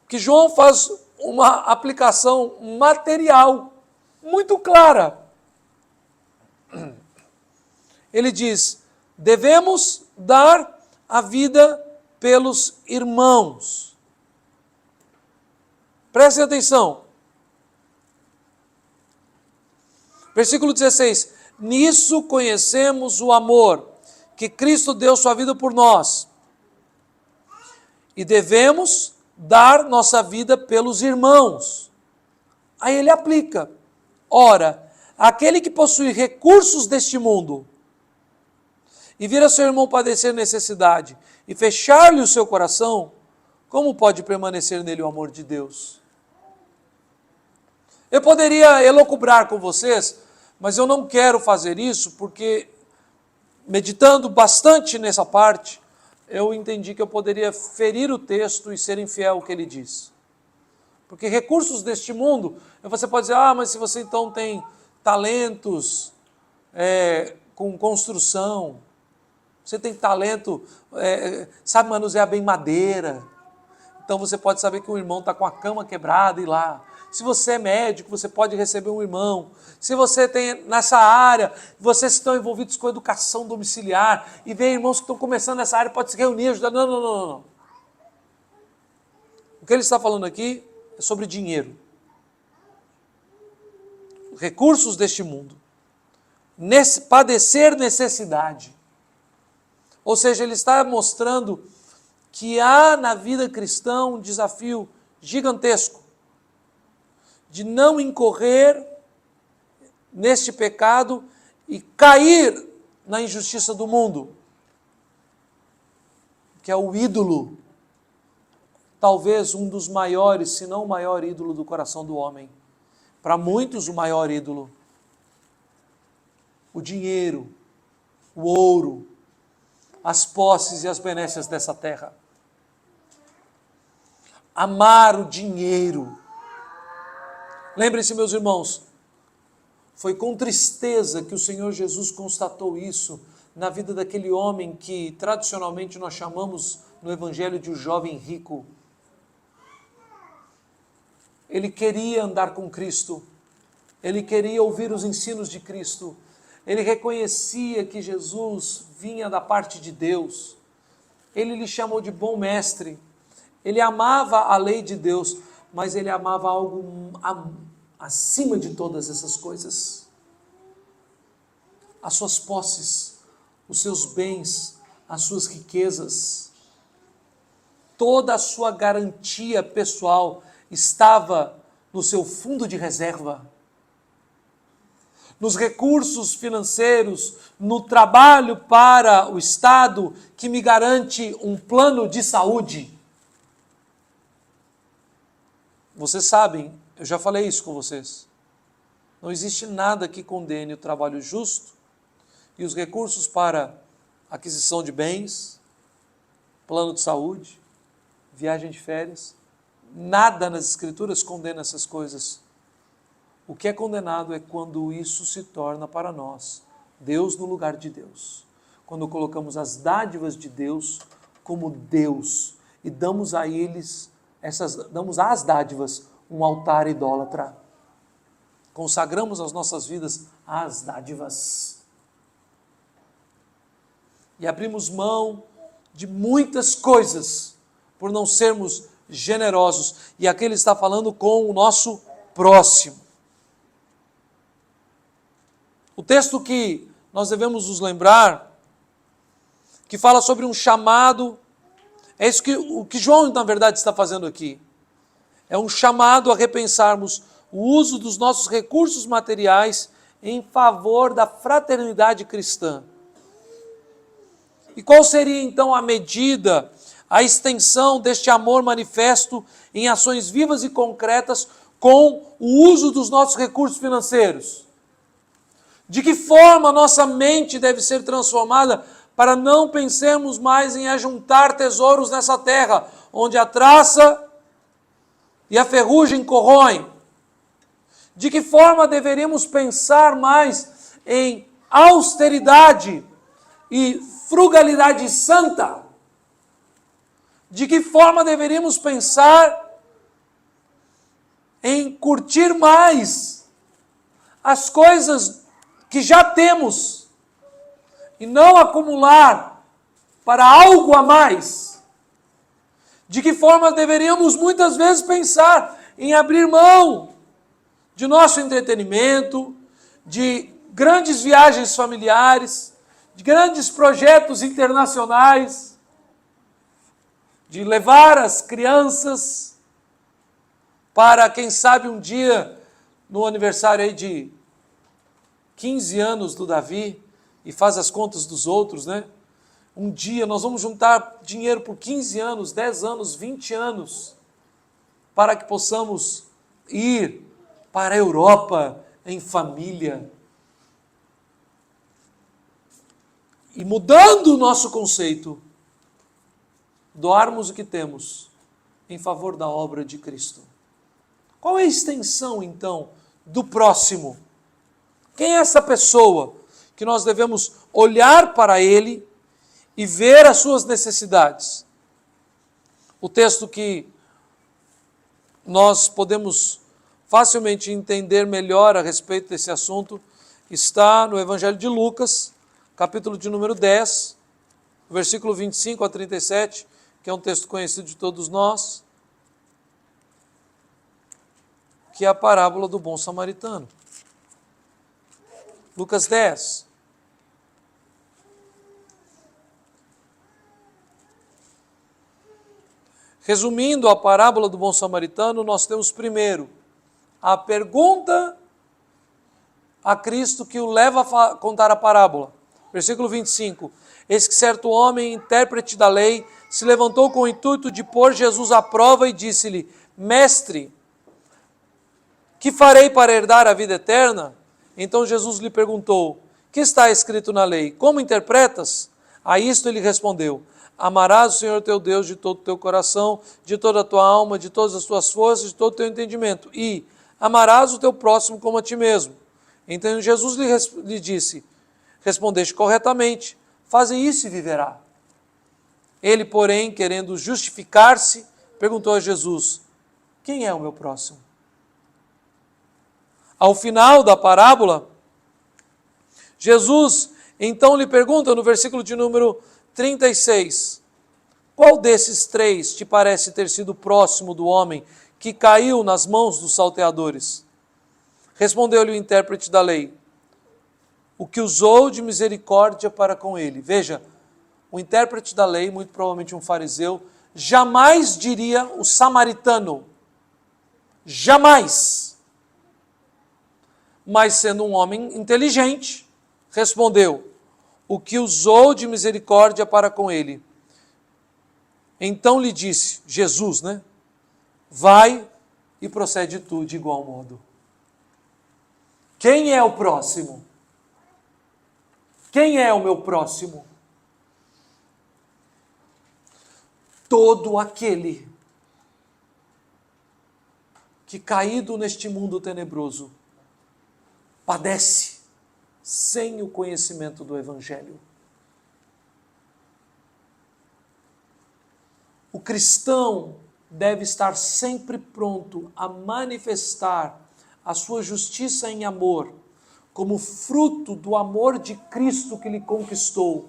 Que João faz uma aplicação material muito clara. Ele diz, devemos dar a vida pelos irmãos. Prestem atenção. Versículo 16. Nisso conhecemos o amor, que Cristo deu sua vida por nós. E devemos dar nossa vida pelos irmãos. Aí ele aplica. Ora, aquele que possui recursos deste mundo e vir a seu irmão padecer necessidade e fechar-lhe o seu coração, como pode permanecer nele o amor de Deus? Eu poderia elocubrar com vocês, mas eu não quero fazer isso porque, meditando bastante nessa parte, eu entendi que eu poderia ferir o texto e ser infiel ao que ele diz. Porque recursos deste mundo, você pode dizer, mas se você então tem talentos com construção, você tem talento, sabe manusear bem madeira, então você pode saber que o irmão está com a cama quebrada e lá, Se você é médico, você pode receber um irmão. Se você tem nessa área, vocês estão envolvidos com educação domiciliar e vê irmãos que estão começando nessa área, pode se reunir, ajudar. Não, não, não, não. O que ele está falando aqui é sobre dinheiro. Recursos deste mundo. Padecer necessidade. Ou seja, ele está mostrando que há na vida cristã um desafio gigantesco de não incorrer neste pecado e cair na injustiça do mundo, que é o ídolo, talvez um dos maiores, se não o maior ídolo do coração do homem. Para muitos, o maior ídolo. O dinheiro, o ouro, as posses e as benécias dessa terra. Amar o dinheiro. Lembrem-se, meus irmãos, foi com tristeza que o Senhor Jesus constatou isso na vida daquele homem que tradicionalmente nós chamamos no Evangelho de o jovem rico. Ele queria andar com Cristo, ele queria ouvir os ensinos de Cristo, ele reconhecia que Jesus vinha da parte de Deus, ele lhe chamou de bom mestre, ele amava a lei de Deus, mas ele amava algo acima de todas essas coisas. As suas posses, os seus bens, as suas riquezas, toda a sua garantia pessoal estava no seu fundo de reserva, nos recursos financeiros, no trabalho para o Estado que me garante um plano de saúde. Vocês sabem, eu já falei isso com vocês, não existe nada que condene o trabalho justo e os recursos para aquisição de bens, plano de saúde, viagem de férias. Nada nas Escrituras condena essas coisas. O que é condenado é quando isso se torna para nós Deus no lugar de Deus. Quando colocamos as dádivas de Deus como Deus e damos a eles, damos às dádivas um altar idólatra. Consagramos as nossas vidas às dádivas. E abrimos mão de muitas coisas por não sermos generosos. E aqui ele está falando com o nosso próximo. O texto que nós devemos nos lembrar, que fala sobre um chamado, é isso que o que João, na verdade, está fazendo aqui. É um chamado a repensarmos o uso dos nossos recursos materiais em favor da fraternidade cristã. E qual seria então a medida, a extensão deste amor manifesto em ações vivas e concretas com o uso dos nossos recursos financeiros? De que forma nossa mente deve ser transformada para não pensemos mais em ajuntar tesouros nessa terra, onde a traça e a ferrugem corroem? De que forma deveríamos pensar mais em austeridade e frugalidade santa? De que forma deveríamos pensar em curtir mais as coisas que já temos e não acumular para algo a mais? De que forma deveríamos muitas vezes pensar em abrir mão de nosso entretenimento, de grandes viagens familiares, de grandes projetos internacionais, de levar as crianças para, quem sabe, um dia, no aniversário aí de 15 anos do Davi, e faz as contas dos outros, né? Um dia nós vamos juntar dinheiro por 15 anos, 10 anos, 20 anos, para que possamos ir para a Europa em família. E mudando o nosso conceito, doarmos o que temos em favor da obra de Cristo. Qual é a extensão, então, do próximo? Quem é essa pessoa que nós devemos olhar para ele e ver as suas necessidades? O texto que nós podemos facilmente entender melhor a respeito desse assunto está no Evangelho de Lucas, capítulo de número 10, versículo 25 a 37, que é um texto conhecido de todos nós, que é a parábola do bom samaritano. Lucas 10. Resumindo a parábola do bom samaritano, nós temos primeiro a pergunta a Cristo que o leva a contar a parábola. Versículo 25. Eis que certo homem, intérprete da lei, se levantou com o intuito de pôr Jesus à prova e disse-lhe: Mestre, que farei para herdar a vida eterna? Então Jesus lhe perguntou: que está escrito na lei? Como interpretas? A isto ele respondeu: Amarás o Senhor teu Deus de todo o teu coração, de toda a tua alma, de todas as tuas forças, de todo o teu entendimento. E amarás o teu próximo como a ti mesmo. Então Jesus lhe disse: Respondeste corretamente, faze isso e viverá. Ele, porém, querendo justificar-se, perguntou a Jesus: Quem é o meu próximo? Ao final da parábola, Jesus então lhe pergunta no versículo de número 36, qual desses três te parece ter sido próximo do homem que caiu nas mãos dos salteadores? Respondeu-lhe o intérprete da lei: o que usou de misericórdia para com ele. Veja, o intérprete da lei, muito provavelmente um fariseu, jamais diria o samaritano. Jamais. Mas sendo um homem inteligente, respondeu: o que usou de misericórdia para com ele. Então lhe disse, Jesus, vai e procede tu de igual modo. Quem é o próximo? Quem é o meu próximo? Todo aquele que, caído neste mundo tenebroso, padece sem o conhecimento do Evangelho. O cristão deve estar sempre pronto a manifestar a sua justiça em amor, como fruto do amor de Cristo que lhe conquistou.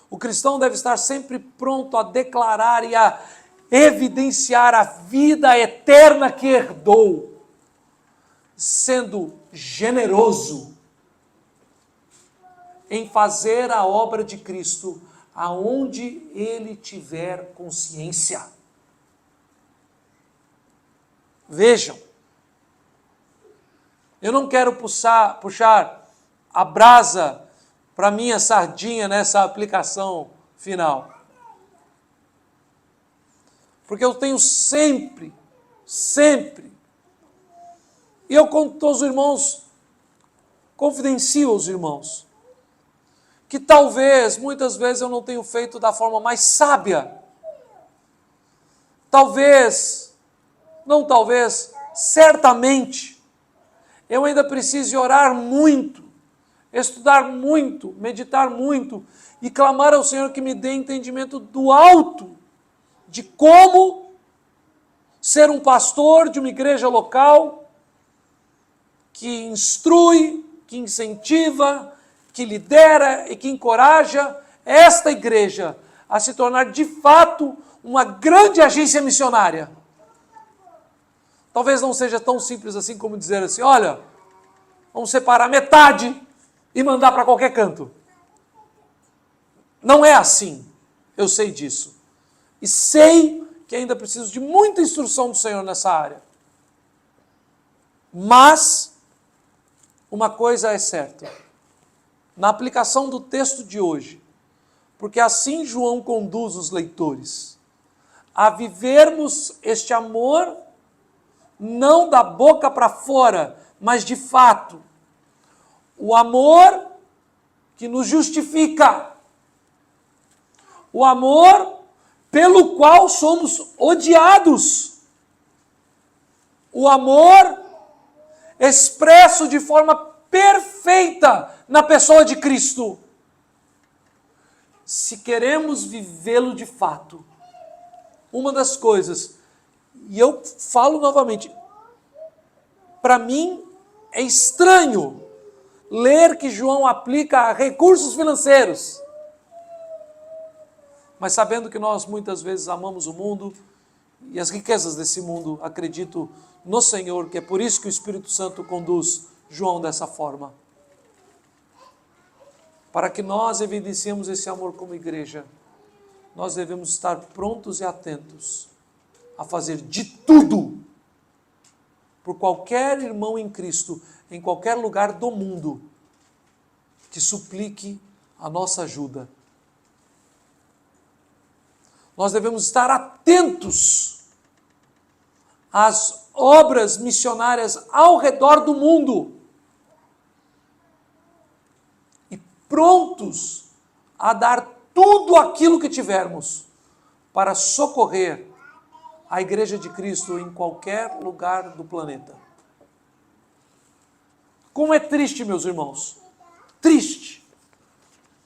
O cristão deve estar sempre pronto a declarar e a evidenciar a vida eterna que herdou, sendo generoso em fazer a obra de Cristo aonde ele tiver consciência. Vejam, eu não quero puxar a brasa para minha sardinha nessa aplicação final. Porque eu tenho sempre, e eu conto aos irmãos, confidencio aos irmãos, que talvez, muitas vezes eu não tenho feito da forma mais sábia. Certamente, eu ainda preciso orar muito, estudar muito, meditar muito e clamar ao Senhor que me dê entendimento do alto de como ser um pastor de uma igreja local que instrui, que incentiva, que lidera e que encoraja esta igreja a se tornar de fato uma grande agência missionária. Talvez não seja tão simples assim como dizer assim, olha, vamos separar metade e mandar para qualquer canto. Não é assim, eu sei disso. E sei que ainda preciso de muita instrução do Senhor nessa área. Mas, uma coisa é certa, na aplicação do texto de hoje, porque assim João conduz os leitores a vivermos este amor não da boca para fora, mas de fato, o amor que nos justifica, o amor pelo qual somos odiados, o amor expresso de forma perfeita na pessoa de Cristo. Se queremos vivê-lo de fato, uma das coisas, e eu falo novamente, para mim é estranho ler que João aplica recursos financeiros. Mas sabendo que nós muitas vezes amamos o mundo e as riquezas desse mundo, acredito no Senhor, que é por isso que o Espírito Santo conduz João dessa forma. Para que nós evidenciemos esse amor como igreja, nós devemos estar prontos e atentos a fazer de tudo por qualquer irmão em Cristo, em qualquer lugar do mundo, que suplique a nossa ajuda. Nós devemos estar atentos às obras missionárias ao redor do mundo e prontos a dar tudo aquilo que tivermos para socorrer a Igreja de Cristo em qualquer lugar do planeta. Como é triste, meus irmãos, triste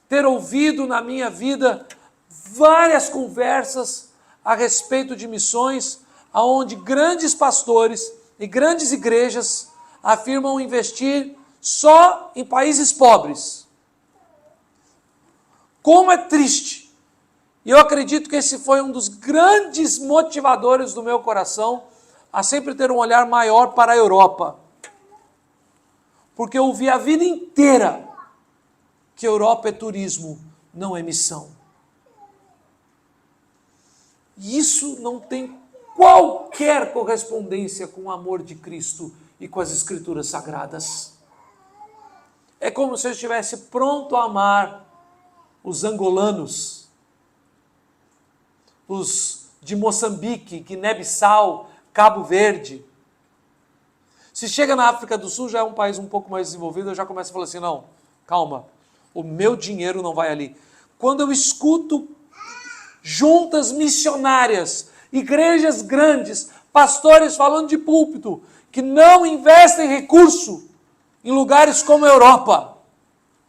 ter ouvido na minha vida várias conversas a respeito de missões, onde grandes pastores e grandes igrejas afirmam investir só em países pobres. Como é triste! E eu acredito que esse foi um dos grandes motivadores do meu coração a sempre ter um olhar maior para a Europa. Porque eu vi a vida inteira que Europa é turismo, não é missão. E isso não tem qualquer correspondência com o amor de Cristo e com as Escrituras Sagradas. É como se eu estivesse pronto a amar os angolanos, os de Moçambique, Guiné-Bissau, Cabo Verde. Se chega na África do Sul, já é um país um pouco mais desenvolvido, eu já começo a falar assim, não, calma, o meu dinheiro não vai ali. Quando eu escuto juntas missionárias, igrejas grandes, pastores falando de púlpito, que não investem recurso em lugares como a Europa,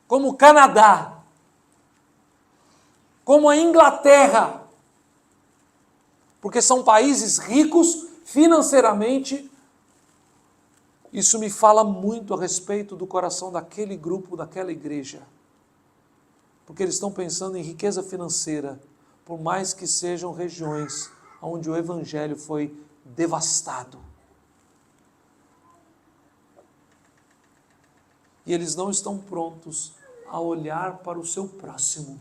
como o Canadá, como a Inglaterra, porque são países ricos financeiramente. Isso me fala muito a respeito do coração daquele grupo, daquela igreja, porque eles estão pensando em riqueza financeira, por mais que sejam regiões onde o evangelho foi devastado. E eles não estão prontos a olhar para o seu próximo,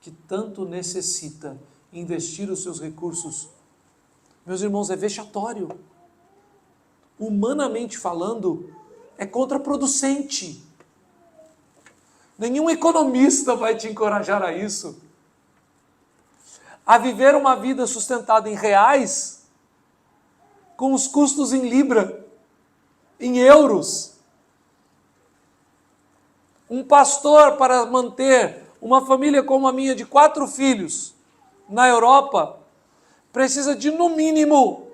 que tanto necessita investir os seus recursos. Meus irmãos, é vexatório. Humanamente falando, é contraproducente. Nenhum economista vai te encorajar a isso. A viver uma vida sustentada em reais, com os custos em libra, em euros. Um pastor, para manter uma família como a minha de 4 filhos na Europa, precisa de no mínimo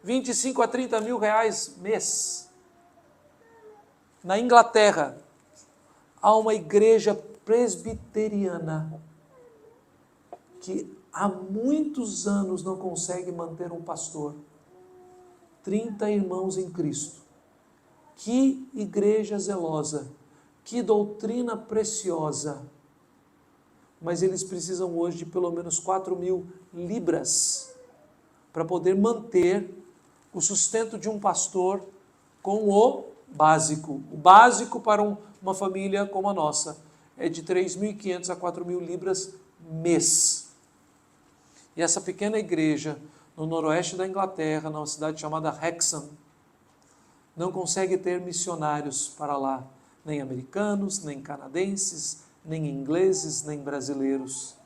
25 a 30 mil reais mês. Na Inglaterra, há uma igreja presbiteriana que há muitos anos não consegue manter um pastor. 30 irmãos em Cristo. Que igreja zelosa, que doutrina preciosa. Mas eles precisam hoje de pelo menos 4 mil libras para poder manter o sustento de um pastor com o básico. O básico para uma família como a nossa é de 3.500 a 4.000 libras mês. E essa pequena igreja no noroeste da Inglaterra, numa cidade chamada Hexham, não consegue ter missionários para lá, nem americanos, nem canadenses, nem ingleses, nem brasileiros.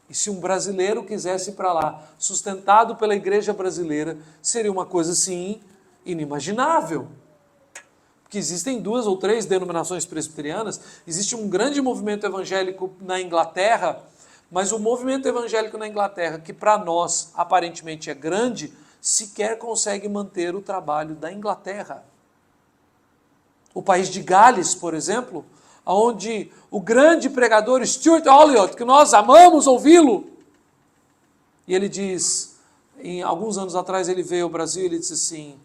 E se um brasileiro quisesse ir para lá, sustentado pela igreja brasileira, seria uma coisa assim inimaginável. Porque existem 2 ou 3 denominações presbiterianas, existe um grande movimento evangélico na Inglaterra, mas o movimento evangélico na Inglaterra, que para nós aparentemente é grande, sequer consegue manter o trabalho da Inglaterra. O país de Gales, por exemplo, onde o grande pregador Stuart Olliott, que nós amamos ouvi-lo, e ele diz, alguns anos atrás ele veio ao Brasil e ele disse assim,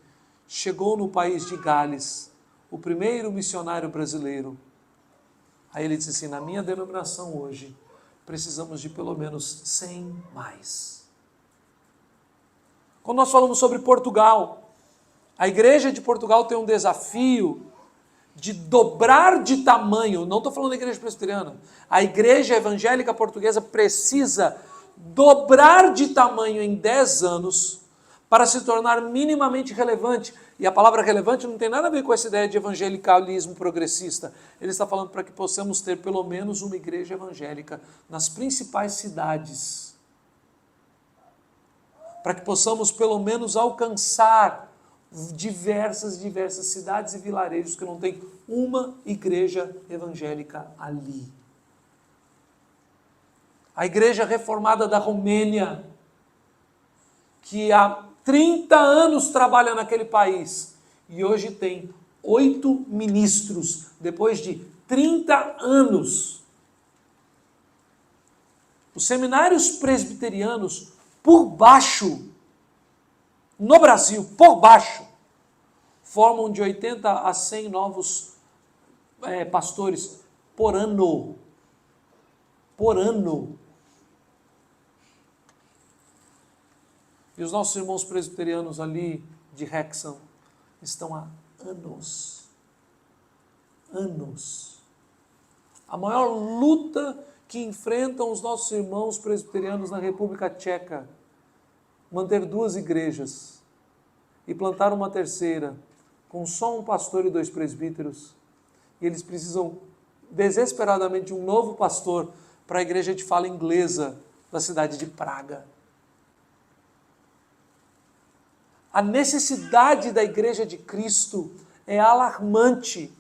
chegou no país de Gales, o primeiro missionário brasileiro. Aí ele disse assim, na minha denominação hoje, precisamos de pelo menos 100 mais. Quando nós falamos sobre Portugal, a igreja de Portugal tem um desafio de dobrar de tamanho, não estou falando da igreja presbiteriana, a igreja evangélica portuguesa precisa dobrar de tamanho em 10 anos para se tornar minimamente relevante. E a palavra relevante não tem nada a ver com essa ideia de evangelicalismo progressista. Ele está falando para que possamos ter pelo menos uma igreja evangélica nas principais cidades. Para que possamos pelo menos alcançar diversas cidades e vilarejos que não tem uma igreja evangélica ali. A igreja reformada da Romênia, que há 30 anos trabalha naquele país e hoje tem 8 ministros, depois de 30 anos. Os seminários presbiterianos, por baixo, no Brasil, por baixo, formam de 80 a 100 novos pastores por ano. Por ano. E os nossos irmãos presbiterianos ali de Hexham estão há anos. Anos. A maior luta que enfrentam os nossos irmãos presbiterianos na República Tcheca, manter 2 igrejas e plantar uma terceira, com só um pastor e 2 presbíteros, e eles precisam desesperadamente de um novo pastor para a igreja de fala inglesa da cidade de Praga. A necessidade da igreja de Cristo é alarmante.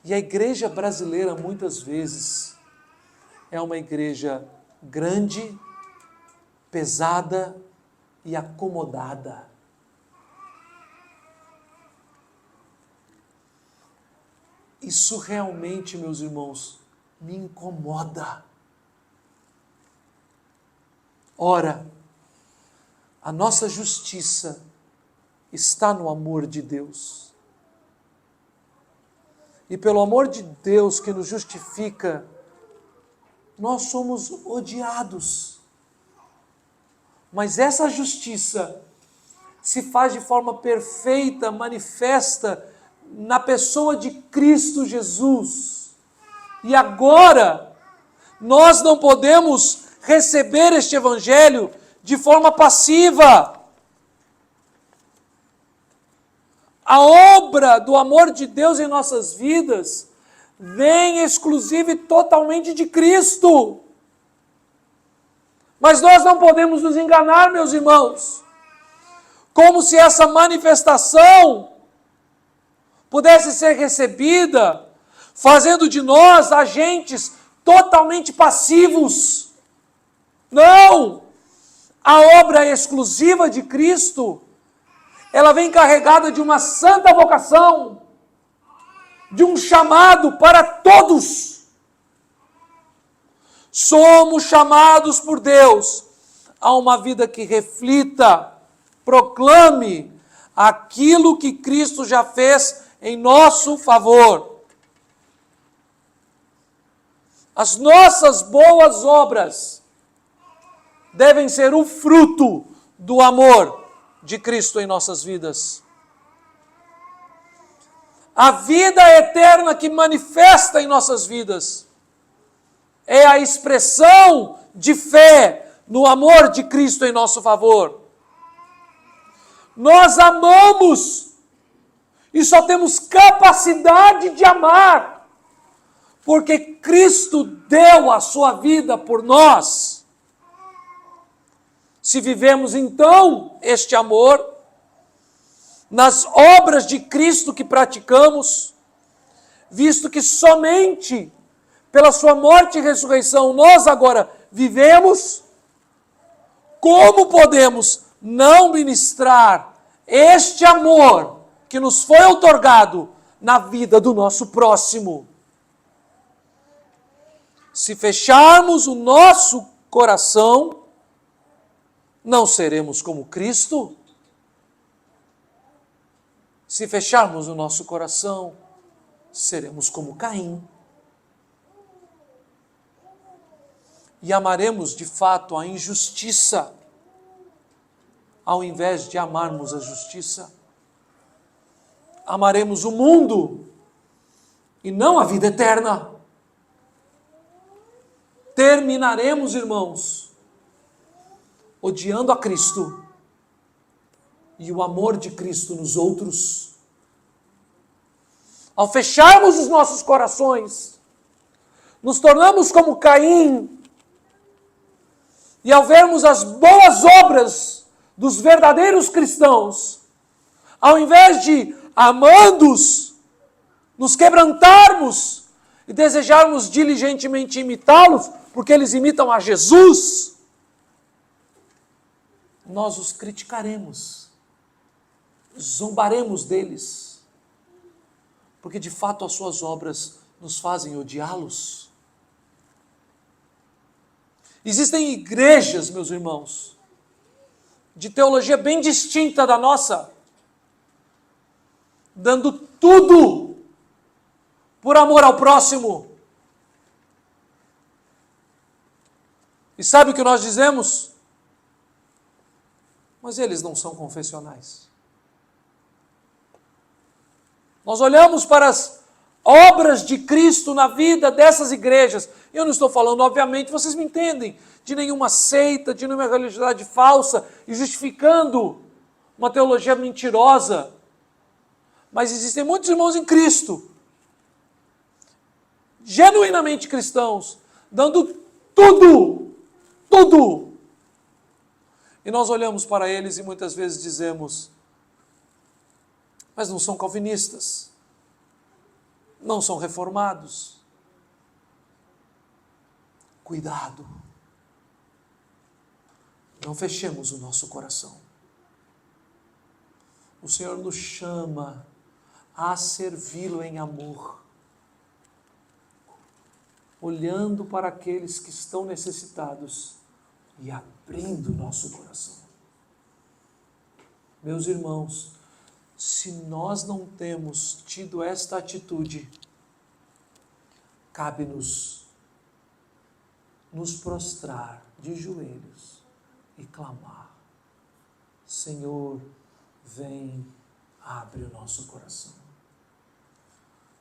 E a igreja brasileira, muitas vezes, é uma igreja grande, pesada e acomodada. Isso realmente, meus irmãos, me incomoda. Ora, a nossa justiça está no amor de Deus. E pelo amor de Deus que nos justifica, nós somos odiados. Mas essa justiça se faz de forma perfeita, manifesta na pessoa de Cristo Jesus. E agora, nós não podemos receber este evangelho de forma passiva. A obra do amor de Deus em nossas vidas vem exclusiva e totalmente de Cristo. Mas nós não podemos nos enganar, meus irmãos, como se essa manifestação pudesse ser recebida fazendo de nós agentes totalmente passivos. Não! A obra exclusiva de Cristo, ela vem carregada de uma santa vocação, de um chamado para todos. Somos chamados por Deus a uma vida que reflita, proclame aquilo que Cristo já fez em nosso favor. As nossas boas obras devem ser o fruto do amor de Cristo em nossas vidas. A vida eterna que manifesta em nossas vidas é a expressão de fé no amor de Cristo em nosso favor. Nós amamos e só temos capacidade de amar porque Cristo deu a sua vida por nós. Se vivemos então este amor nas obras de Cristo que praticamos, visto que somente pela sua morte e ressurreição nós agora vivemos, como podemos não ministrar este amor que nos foi outorgado na vida do nosso próximo? Se fecharmos o nosso coração, não seremos como Cristo, Se fecharmos o nosso coração, seremos como Caim. E amaremos de fato a injustiça, ao invés de amarmos a justiça. Amaremos o mundo e não a vida eterna. Terminaremos, irmãos, odiando a Cristo e o amor de Cristo nos outros. Ao fecharmos os nossos corações, nos tornamos como Caim, e ao vermos as boas obras dos verdadeiros cristãos, ao invés de amando-os, nos quebrantarmos e desejarmos diligentemente imitá-los, porque eles imitam a Jesus, nós os criticaremos, zombaremos deles, porque de fato as suas obras nos fazem odiá-los. Existem igrejas, meus irmãos, de teologia bem distinta da nossa, dando tudo por amor ao próximo. E sabe o que nós dizemos? Mas eles não são confessionais. Nós olhamos para as obras de Cristo na vida dessas igrejas. Eu não estou falando, obviamente, vocês me entendem, de nenhuma seita, de nenhuma religiosidade falsa e justificando uma teologia mentirosa. Mas existem muitos irmãos em Cristo, genuinamente cristãos, dando tudo, tudo. E nós olhamos para eles e muitas vezes dizemos, mas não são calvinistas, não são reformados. Cuidado, não fechemos o nosso coração. O Senhor nos chama a servi-lo em amor, olhando para aqueles que estão necessitados e abrindo o nosso coração. Meus irmãos, se nós não temos tido esta atitude, cabe-nos nos prostrar de joelhos e clamar: Senhor, vem, abre o nosso coração.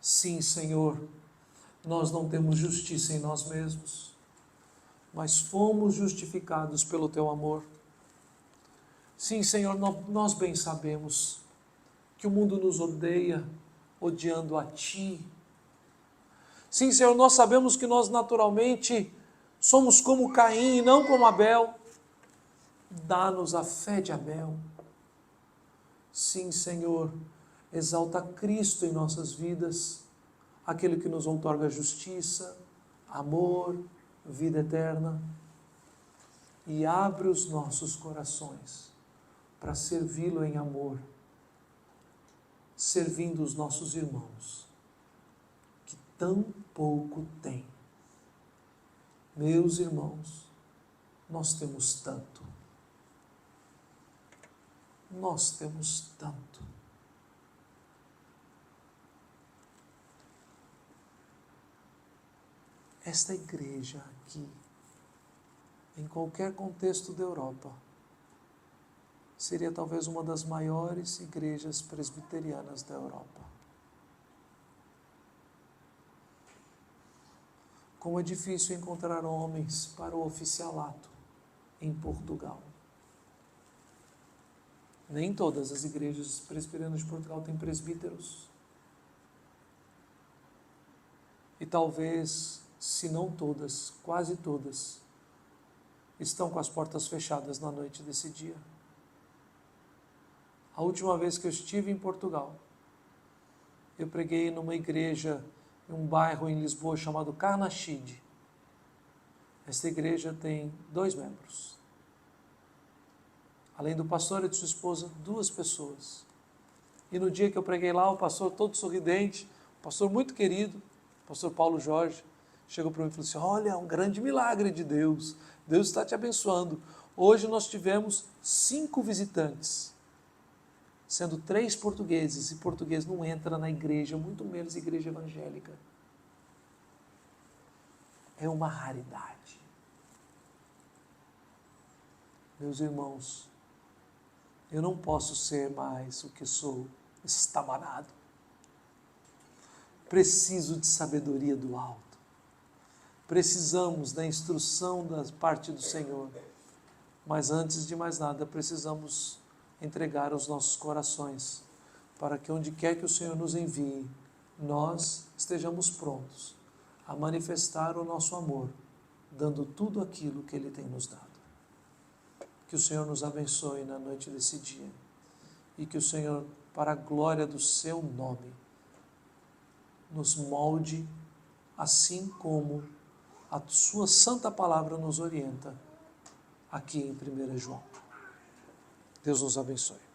Sim, Senhor, nós não temos justiça em nós mesmos, mas fomos justificados pelo Teu amor. Sim, Senhor, nós bem sabemos que o mundo nos odeia, odiando a Ti. Sim, Senhor, nós sabemos que nós naturalmente somos como Caim e não como Abel. Dá-nos a fé de Abel. Sim, Senhor, exalta Cristo em nossas vidas, aquele que nos outorga justiça, amor, vida eterna, e abre os nossos corações para servi-lo em amor, servindo os nossos irmãos, que tão pouco têm. Meus irmãos, nós temos tanto. Nós temos tanto. Esta igreja aqui, em qualquer contexto da Europa, seria talvez uma das maiores igrejas presbiterianas da Europa. Como é difícil encontrar homens para o oficialato em Portugal. Nem todas as igrejas presbiterianas de Portugal têm presbíteros. E talvez, se não todas, quase todas, estão com as portas fechadas na noite desse dia. A última vez que eu estive em Portugal, eu preguei numa igreja em um bairro em Lisboa chamado Carnaxide. Esta igreja tem 2 membros. Além do pastor e de sua esposa, 2 pessoas. E no dia que eu preguei lá, o pastor todo sorridente, um pastor muito querido, o pastor Paulo Jorge, chegou para mim e falou assim: olha, é um grande milagre de Deus. Deus está te abençoando. Hoje nós tivemos 5 visitantes. sendo 3 portugueses, e português não entra na igreja, muito menos igreja evangélica. É uma raridade. Meus irmãos, eu não posso ser mais o que sou, estabanado. Preciso de sabedoria do alto. Precisamos da instrução da parte do Senhor. Mas antes de mais nada, precisamos entregar os nossos corações, para que onde quer que o Senhor nos envie, nós estejamos prontos a manifestar o nosso amor, dando tudo aquilo que Ele tem nos dado. Que o Senhor nos abençoe na noite desse dia, e que o Senhor, para a glória do Seu nome, nos molde, assim como a Sua santa palavra nos orienta, aqui em 1 João. Deus nos abençoe.